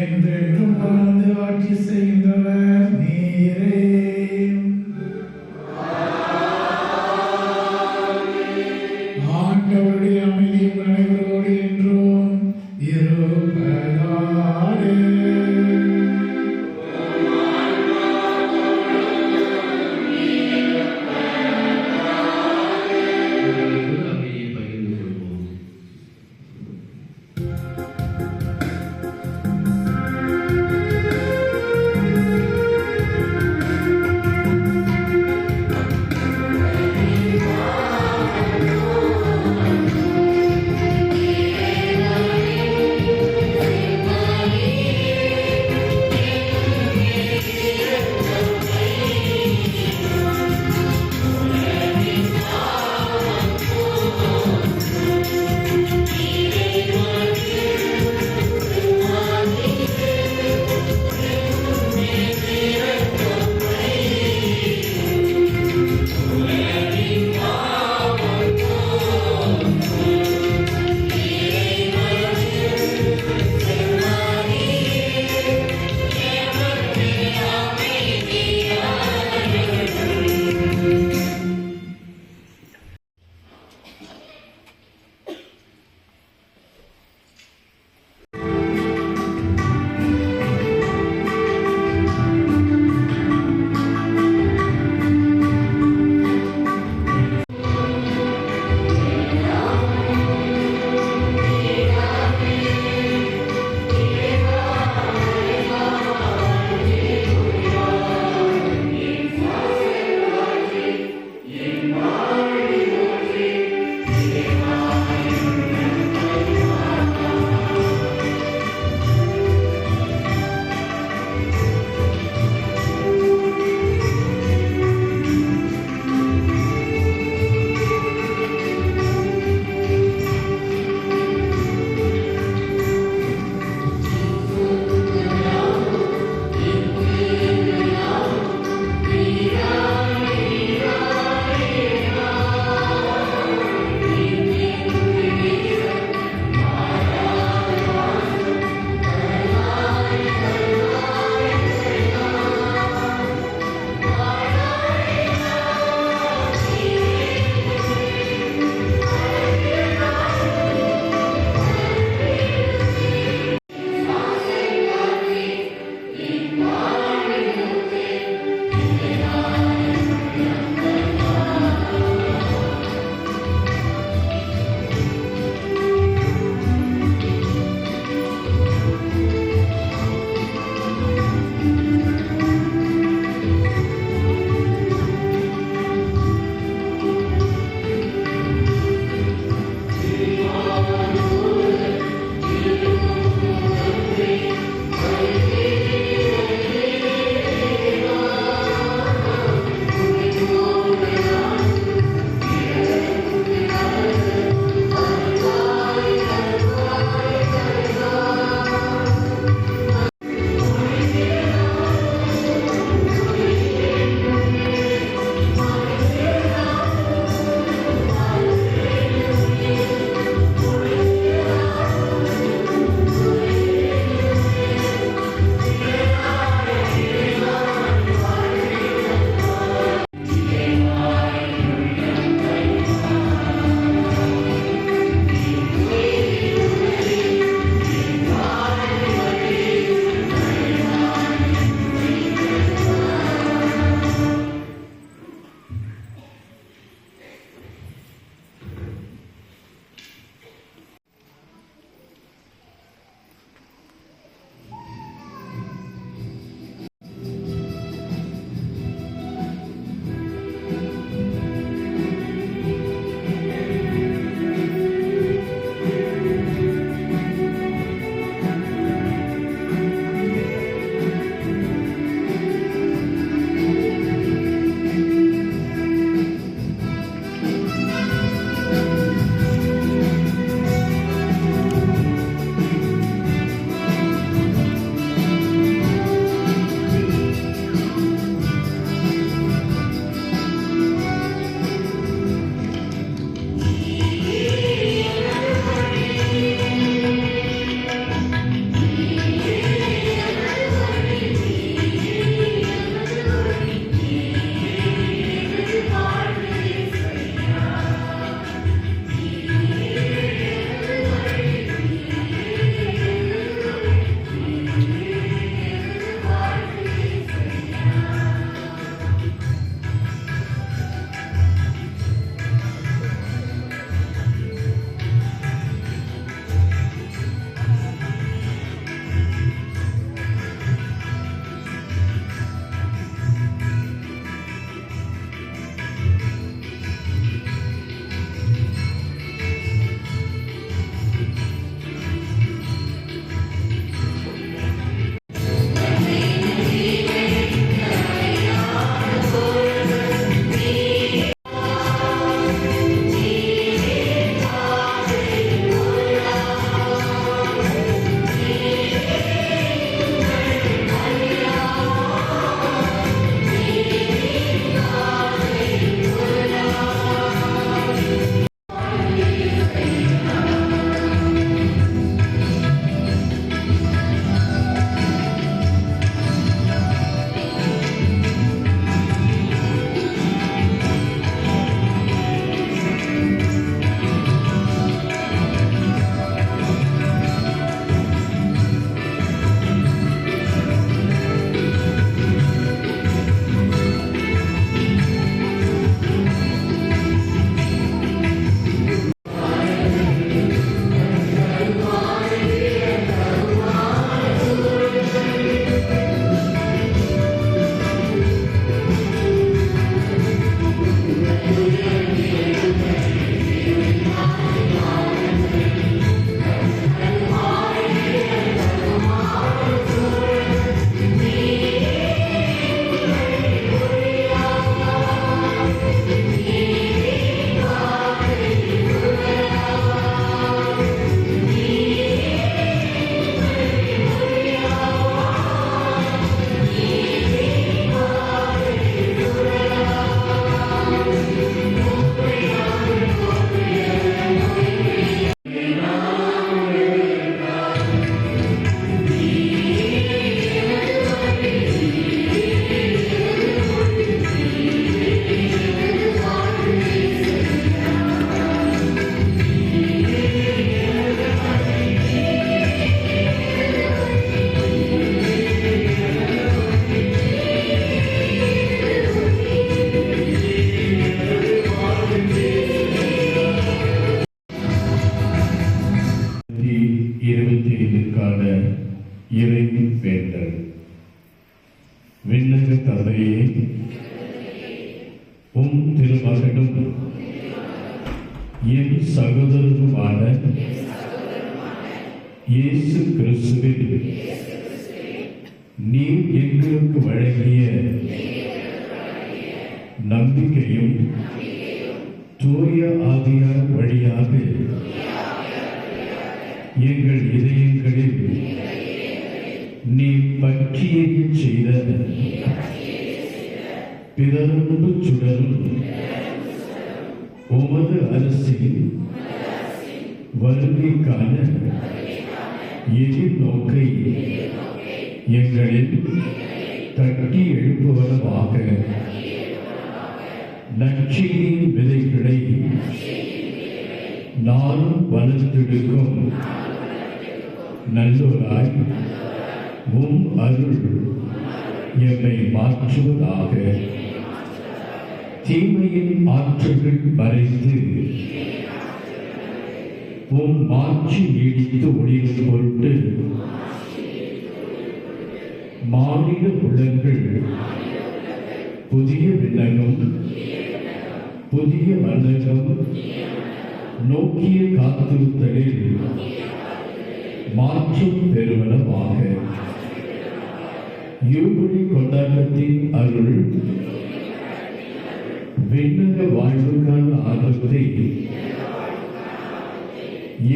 என்றென்றும் வாழ்ந்து ஆட்சி செய்கின்றவர் நீரே. ஆண்டவருடைய அமைதி உங்கள் அனைவரோடு என்றும் இருப்பதாக. அமைதியை பகிர்ந்து கொள்வோம். வேண்டல். விண்ணக தந்தையே, உம் திருமகனும் என் சகோதரனுமான இயேசு கிறிஸ்துவின் நீர் எங்களுக்கு வழங்கிய நம்பிக்கையும் தூய ஆவியார் வழியாக எங்கள் இதயங்களில் நீ பற்றி எரியச் செய்த பிறரன்பு சுடரும் உமது அரசின் வருகைக்கான எதிர்நோக்கை எங்களில் தட்டி எழுப்புவனமாக நற்செய்தியின் விதைகளை நானும் வளர்த்தெடுக்கும் நல்லோராய் உம் அருள் எம்மை மாற்றுவதாக. தீமையின் ஆற்றல்கள் மறைந்து உம் மாற்றி நீடித்து ஒளிரும் பொருட்டு மாநில உள்ளங்கள் புதிய விண்ணகம் புதிய மன்னகம் நோக்கிய காத்திருத்தலில் மாற்றம் பெறுவனமாக. யூபிலி கொண்டாட்டத்தின் அருள் விண்ணக வாழ்வுக்கான ஆர்வத்தை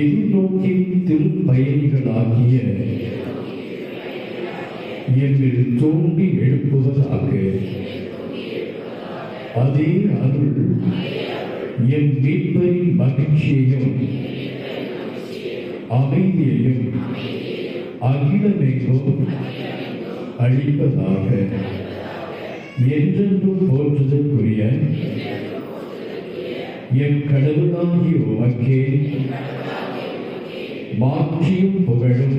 எதிர்நோக்கி திருப்பயணிகளாகிய எங்கள் தோண்டி எழுப்புவதாக. அதே அருள் என் மீட்பரின் மகிழ்ச்சியையும் அமைதியையும் அகிலமெங்கும் அளிப்பதாக. என்றென்றும் போற்றுதற்குரிய என் கடவுளாகிய உமக்கே மாற்றியும் புகழும்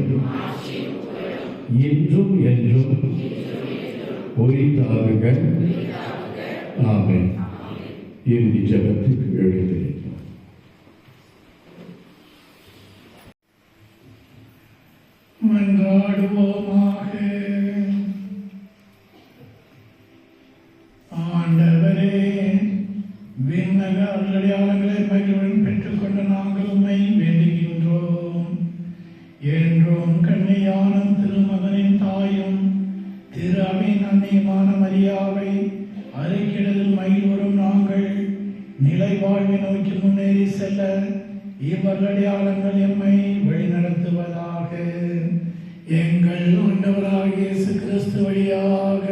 இன்றும் என்றும் உரித்தாகுக. ஆமென். இறுதி ஜெபத்துக்கு எழுந்து மன்றாடுவோமாக. ஆண்டவரே, விண்ணக அருளடையாளங்களை மகிழ்வுடன் பெற்றுக்கொண்ட நாங்கள் உம்மை வேண்டுகின்றோம். என்றும் கண்ணியான திருமகனின் தாயும் திரு அவையின் அன்னையுமான மரியாவை அறிக்கிடலில் மகிழ்வரும் நாங்கள் நிலை வாழ்வை நோக்கி முன்னேறி செல்ல இவ்வருளடையாளங்கள் எம்மை வழிநடத்துவதாக. எங்கள் ஆண்டவராகிய இயேசு கிறிஸ்து வழியாக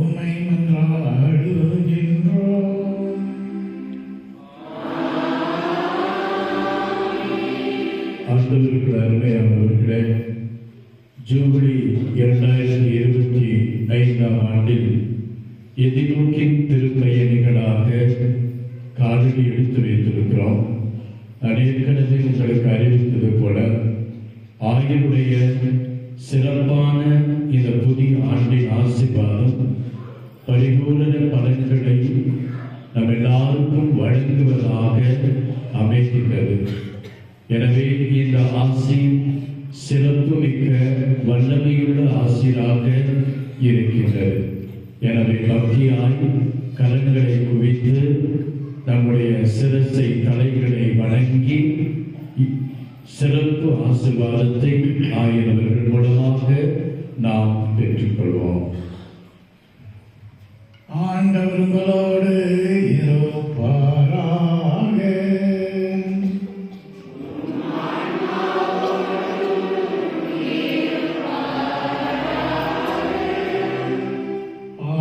உம்மை மன்றாடுகின்றோம். ஆண்டவருக்கு அருமையானவர்களே, ஜூபிலி 2025 ஆண்டில் எதிர்நோக்கின் திருப்பயணிகளாக காலடி எடுத்து வைத்திருக்கிறோம். ஏற்கனவே உங்களுக்கு அறிவித்தது போல ஆகியோருடைய சிறப்பான இந்த புதிய ஆண்டின் ஆசீர்வாதம் பரிபூரண பலன்களை நம் எல்லாருக்கும் வழங்குவதாக அமைகின்றது. எனவே இந்த ஆசி சிறப்பு மிக்க வல்லமையுள்ள ஆசிராக இருக்கின்றது. எனவே பக்தியாய் கரங்களை குவித்து நம்முடைய சிரசை தலைகளை வணங்கி சிறப்பு ஆசீர்வாதத்தை ஆகியவர்கள் மூலமாக நாம் பெற்றுக்கொள்வோம். ஆண்டவர் உங்களோடு இருப்பாராக.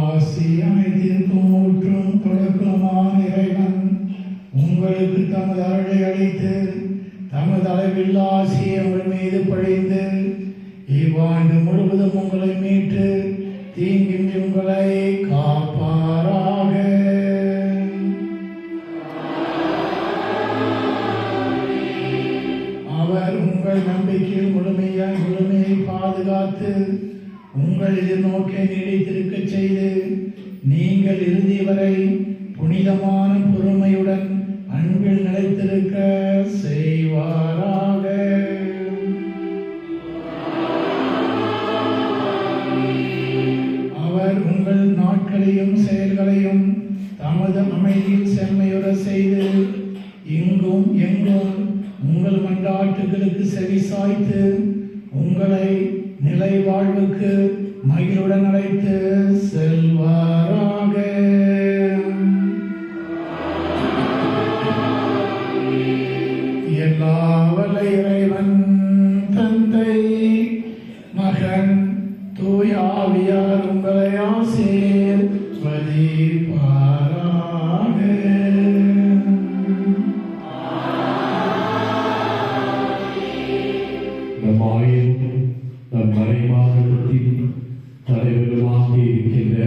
ஆசியாயத்திற்கும் ஊற்றும் தொடக்கமான இறைவன் உங்களுக்கு தமது அருளை அளித்து தமது அளவில் ஆசியை உங்கள் மீது பழிந்து இவ்வாண்டு முழுவதும் உங்களை மீட்டு தீங்கின்றி உங்களை காப்பாராக. அவர் உங்கள் நம்பிக்கையில் முழுமையை பாதுகாத்து உங்கள் எதிர்நோக்கை நீடித்திருக்க செய்து நீங்கள் இறுதி வரை புனிதமான பொறுமையுடன் அன்பில் நிலைத்திருக்க செய்வாராக. வாட்களையும் செயல்களையும் தமது அமைதியில் செம்மையுற செய்து இங்கும் எங்கும் உங்கள் மன்றாட்டுகளுக்கு செவி சாய்த்து உங்களை நிலை வாழ்வுக்கு மகிழுடன் அழைத்து செல்வாராக. எல்லா வல்ல இறைவன் தந்தை மகன் தூய ஆவியார் உங்களை ஆசீர்வதிப்பாராக. நம் மறைமாவட்டத்தின் தலைவருமாக இருக்கின்ற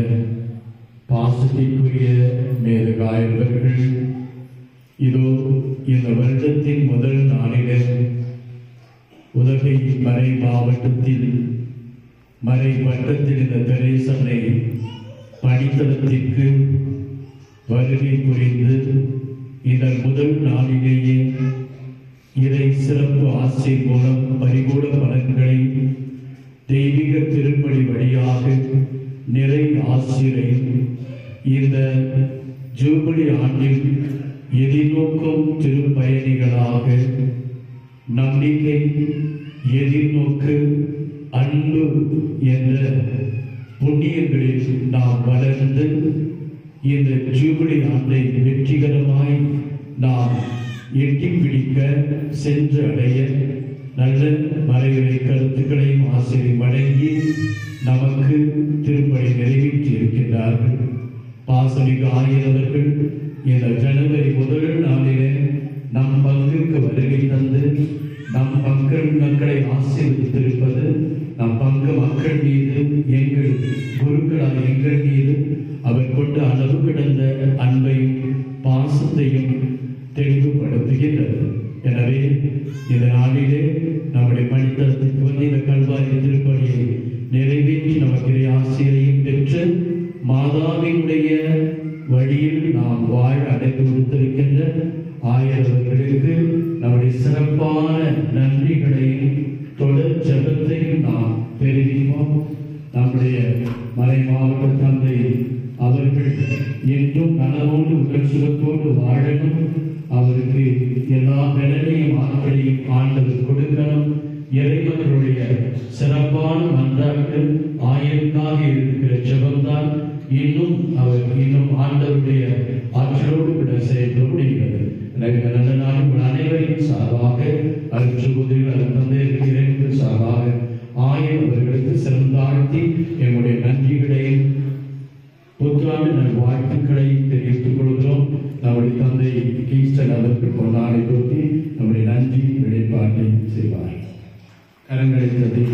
பாசத்திற்குரிய மேலகாயவர்கள் இதோ இந்த வருடத்தின் முதல் நாளில் உதகை மறை மாவட்டத்தில் மறை வட்டத்தில் இந்த தெரேசனை பணித்தளத்திற்கு வருகை புரிந்து இதன் முதல் நாளிலேயே இறை சிறப்பு ஆசை மூலம் பரிபூட பலன்களை தெய்வீக திருப்படி வழியாக நிறை ஆசிரை இந்த ஜூபிலி ஆண்டில் எதிர்நோக்கும் திருப்பயணிகளாக நம்பிக்கை, எதிர்நோக்கு, அன்பு என்ற புண்ணியங்களில் நாம் வளர்ந்து இந்த ஜூபிலி ஆண்டை வெற்றிகரமாய் நாம் எட்டி பிடிக்க சென்று அடைய நல்ல மறைவுரை கருத்துக்களையும் ஆசிரியர் வழங்கி நமக்கு திருப்பணி நிறைவேற்றி இருக்கின்றார்கள். பாசமிகு ஆயரவர்கள் இந்த ஜனவரி முதல் நாளிலே நம் பங்குக்கு வருகை தந்து நம் மக்களை ஆசீர்வதித்திருப்பது நம் பங்கு மக்கள் மீது எங்கள் குருக்களால் எங்கள் மீது அவர் கொண்ட அளவு கிடந்த அன்பையும் பாசத்தையும் தெளிவுபடுத்துகின்றது. எனவே இந்த நாளிலே நம்முடைய பணித்தளத்திற்கு வந்து இந்த கல்வாரி திருப்பணியை நிறைவேற்றி நமக்கு ஆசிரியரையும் பெற்று மாதாவினுடைய வழியில் நாம் வாழ அடைந்து கொடுத்திருக்கின்ற ஆயரவர்களுக்கு நம்முடைய சிறப்பான நன்றிகளையும் தொடர் ஜபத்தையும் நாம் தெரிவிப்போம். நம்முடைய மறை மாவட்ட தந்தை அவர்கள் என்றும் நலவோடு உடல் சுகத்தோடு வாழணும், அவருக்கு எல்லா பலனையும் ஆற்றலையும் ஆண்டவர் கொடுக்கணும். இறைவனுடைய சிறப்பான மன்றாட்டு ஆயருக்காக இருக்கிற ஜபம்தான் இன்னும் ஆண்டவருடைய ஆற்றலோடு கூட செயல்பட முடிகிறது. எனவே நல்ல நாள் உங்கள் அனைவரின் சார்பாக அருட்சகோதரிகள் தந்தையருக்கு இறைவனுக்கு சார்பாக ஆயர் அவர்களுக்கு சிறந்தாழ்த்தி எங்களுடைய நன்றிகளையும் புத்தாண்டு நல் வாழ்த்துக்களையும் தெரிவித்துக் கொள்கிறோம். நம்முடைய தந்தை கீஸ்டன் அதற்கு பொன்னாடை தொட்டி நம்முடைய நன்றி வெளிப்பாட்டை செய்வார். கரங்களை தந்தை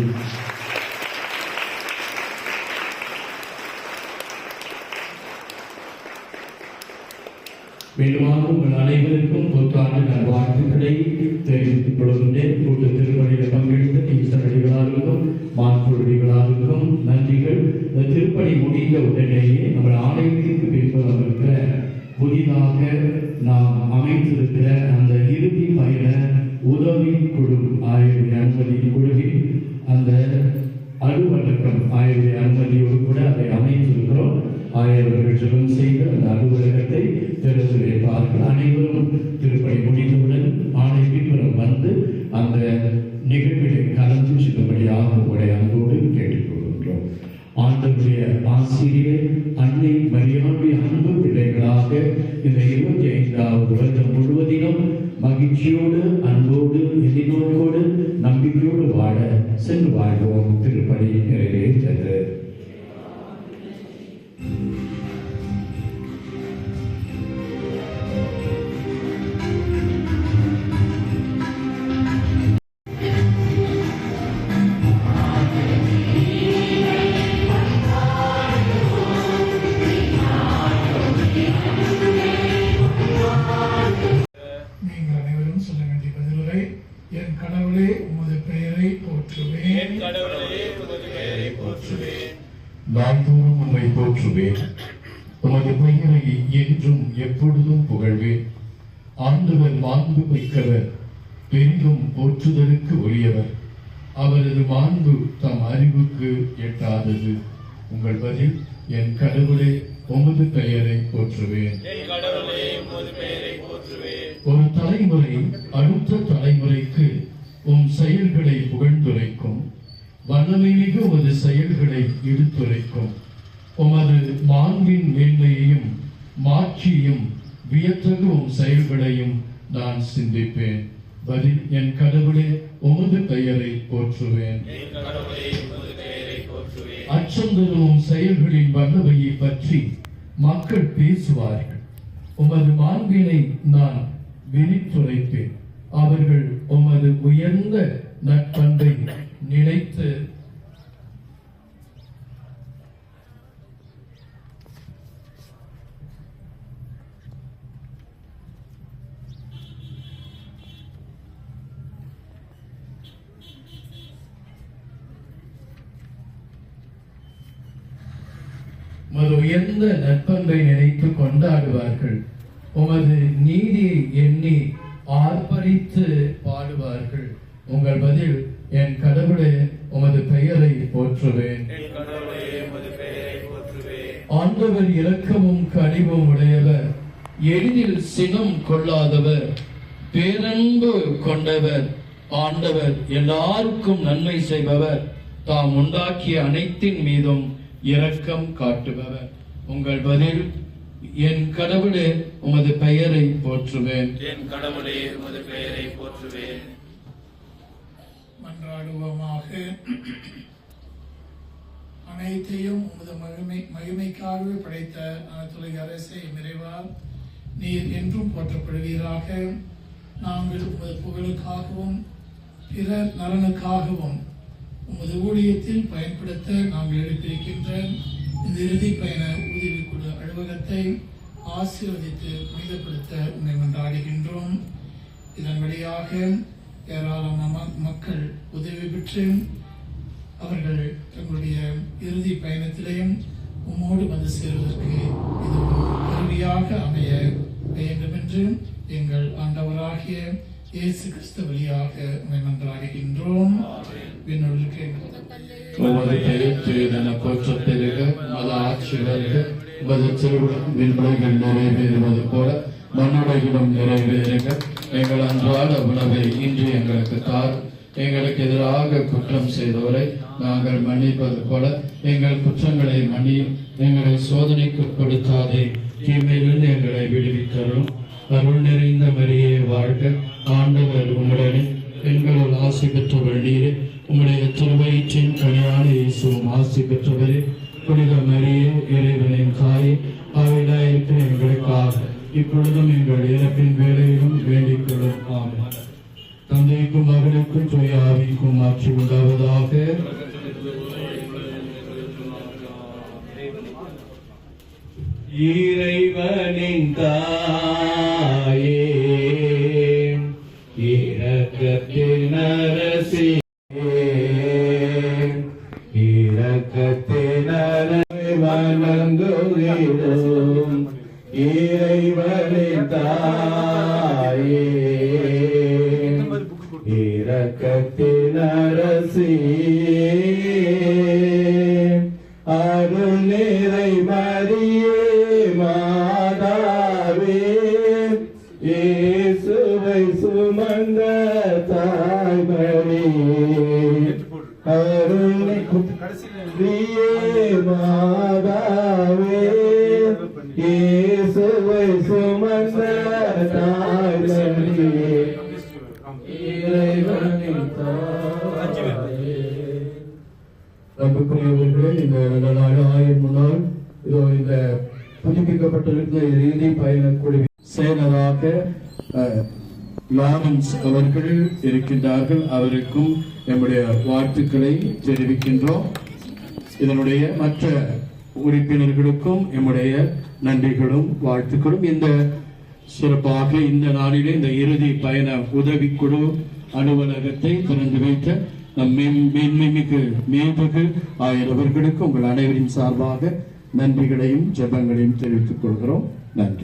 மீண்டுமாக உங்கள் அனைவருக்கும் புத்தாண்டு நல் வாழ்த்துக்களை தெரிவித்துக் கொள்கின்றேன். கூட்டு திருப்பணியில் பங்கெடுத்த கீஸ்டனடிகளாருக்கும் மான்பொருடிகளாருக்கும் நன்றிகள். இந்த திருப்பணி முடிந்த உடனேயே நம்ம ஆலயத்திற்கு பின்புறம் இருக்கிற புதிதாக நாம் அமைத்திருக்கிற அந்த இறுதி பயண உதவி குழு ஆய்வுடைய அனுமதி குழுவில் அந்த அலுவலகம் ஆய்வுடைய அனுமதியோடு கூட அதை அமைத்திருக்கிறோம். ஆயவர்கள் ஜெபம் செய்து அந்த அலுவலகத்தை திறந்து வைப்பார்கள். அனைவரும் திருப்பணி முடிந்தவுடன் ஆணை பின்புறம் வந்து அந்த நிகழ்விலை கலந்து செல்லும்படியாக உடைய அன்போடு கேட்டுக்கொள்கின்றோம். ஆண்டவருடைய ஆசிரியர் அன்னை மரியாளுடைய அன்பு பிள்ளைகளாக இந்த 25வது வருடம் முழுவதிலும் மகிழ்ச்சியோடு அன்போடு எதிர்நோக்கோடு நம்பிக்கையோடு வாழ சென்று வாழ்வோம். திருப்பணி நிறைவேற்றது. என் கடவுளே உமது பெயரை போற்றுவேன். நாள்தோறும் உம்மை போற்றுவேன். உமது பெயரை என்றும் எப்பொழுதும் புகழ்வேன். ஆண்டவர் மாண்பு மிக்கவர், பெரிதும் போற்றுதலுக்கு உரியவர். அவரது மாண்பு தம் அறிவுக்கு எட்டாதது. உங்கள் பதில் என் கடவுளே உமது பெயரை போற்றுவேன். ஒரு தலைமுறை அடுத்த தலைமுறைக்கு உம் செயல்களை புகழ்ந்துரைக்கும், வல்லமைமிகு உமது செயல்களை எடுத்துரைக்கும். உமது மாண்பின் மேன்மையையும் மாட்சியையும் வியத்தகு உம் செயல்களையும் நான் சிந்திப்பேன். பதில், என் கடவுளே உமது பெயரை போற்றுவேன். அச்சம் தரும் செயல்களின் வல்லமையை பற்றி மக்கள் பேசுவார்கள். உமது மாண்பினை நான் விரித்துரைப்பேன். அவர்கள் உமது உயர்ந்த நற்பண்பை நினைத்து உமது உயர்ந்த நற்பண்பை நினைத்து கொண்டாடுவார்கள். உமது நீதியை எண்ணி ஆர்ப்பரித்து பாடுவார்கள். உங்கள் பதில், என் கடவுளே உமது பெயரை போற்றுவேன். ஆண்டவர் இரக்கமும் கனிவும் உடையவர், எளிதில் சினம் கொள்ளாதவர், பேரன்பு கொண்டவர். ஆண்டவர் எல்லாருக்கும் நன்மை செய்பவர், தாம் உண்டாக்கிய அனைத்தின் மீதும் இரக்கம் காட்டுபவர். உங்கள் பதில், என் கடவுளே உமது பெயரை போற்றுவேன். என் கடவுளே உமது பெயரை போற்றுவேன். மன்றாடுவோமாக. அனைத்தையும் உமது மகிமைக்காகவே படைத்த அனைத்துலக அரசை நிறைவால் நீர் என்றும் போற்றப்படுவீராக. நாங்கள் உமது புகழுக்காகவும் பிறர் நலனுக்காகவும் உமது ஊழியத்தில் பயன்படுத்த நாங்கள் எழுப்பியிருக்கின்ற இந்த இறுதி பயண உதவிக்குழு அலுவலகத்தை ஆசீர்வதித்து புனிதப்படுத்த உண்மை மன்றாடுகின்றோம். இதன் வழியாக ஏராளமான மக்கள் உதவி பெற்று அவர்கள் தங்களுடைய இறுதி பயணத்திலையும் உம்மோடு வந்து சேருவதற்கு இது கருவியாக அமைய வேண்டும் என்று எங்கள் ஆண்டவராகிய இயேசு கிறிஸ்து வழியாக உண்மை மன்றாடுகின்றோம். உமது பெயர் போற்றப் பெறுக, உமது ஆட்சி வருக, உமது திருவுளம் விண்ணுலகில் நிறைவேறுவது போல மண்ணுலகிலும் நிறைவேறுக. எங்கள் அன்றாட உணவை இன்று எங்களுக்கு தார். எங்களுக்கு எதிராக குற்றம் செய்தோரை நாங்கள் மன்னிப்பது போல எங்கள் குற்றங்களை மன்னியும். எங்களை சோதனைக்கு கொடுத்தாதே, தீமையிலிருந்து எங்களை விடுவித்தரும். அருள் நிறைந்த மரியே வாழ்க, ஆண்டவர் உம்முடனே, பெண்களுள் ஆசி பெற்றவள் நீரே, உம்முடைய திருவயிற்றின் கனியான இயேசுவும் ஆசி பெற்றவரே. புனித மரியே, இறைவனின் தாயே, பாவிகளாயிருக்கிற எங்களுக்காக இப்பொழுதும் எங்கள் இறப்பின் வேளையிலும் வேண்டிக் கொள்ளும். ஆமென். தந்தைக்கும் மகனுக்கும் தூய ஆவிக்கும் ஆட்சி உண்டாவதாக. இறைவனின் தாயே, இரக்கத்தின் அரசி, இரக்கத்தின் அரசி வணங்குகிறோம். இறைவனின் தாயே, இரக்கத்தின் அரசி, அருள் நிறை மரியே மாதாவே, இயேசுவை சுமந்த தாய்மரியே, அருள் நிறை மாதாவே, இயேசுவை சுமந்த தாய்மரியே, இறைவனின் தாயே. அன்புக்குரியவர்களே, இந்த 4000 முன்னால் இதோ இந்த புதுப்பிக்கப்பட்டிருந்த இறுதி பயணக்குழு செயலராக லாரன்ஸ் அவர்கள் இருக்கின்றார்கள். அவருக்கும் நம்முடைய வாழ்த்துக்களை தெரிவிக்கின்றோம். இதனுடைய மற்ற உறுப்பினர்களுக்கும் நம்முடைய நன்றிகளும் வாழ்த்துக்களும். இந்த சிறப்பாக இந்த நாளிலே இந்த இறுதி பயண உதவிக்குழு அலுவலகத்தை திறந்து வைத்த நம் மேன்மைமிகு மேதகு ஆயரவர்களுக்கு உங்கள் அனைவரின் சார்பாக நன்றிகளையும் ஜெபங்களையும் தெரிவித்துக் கொள்கிறோம். நன்றி.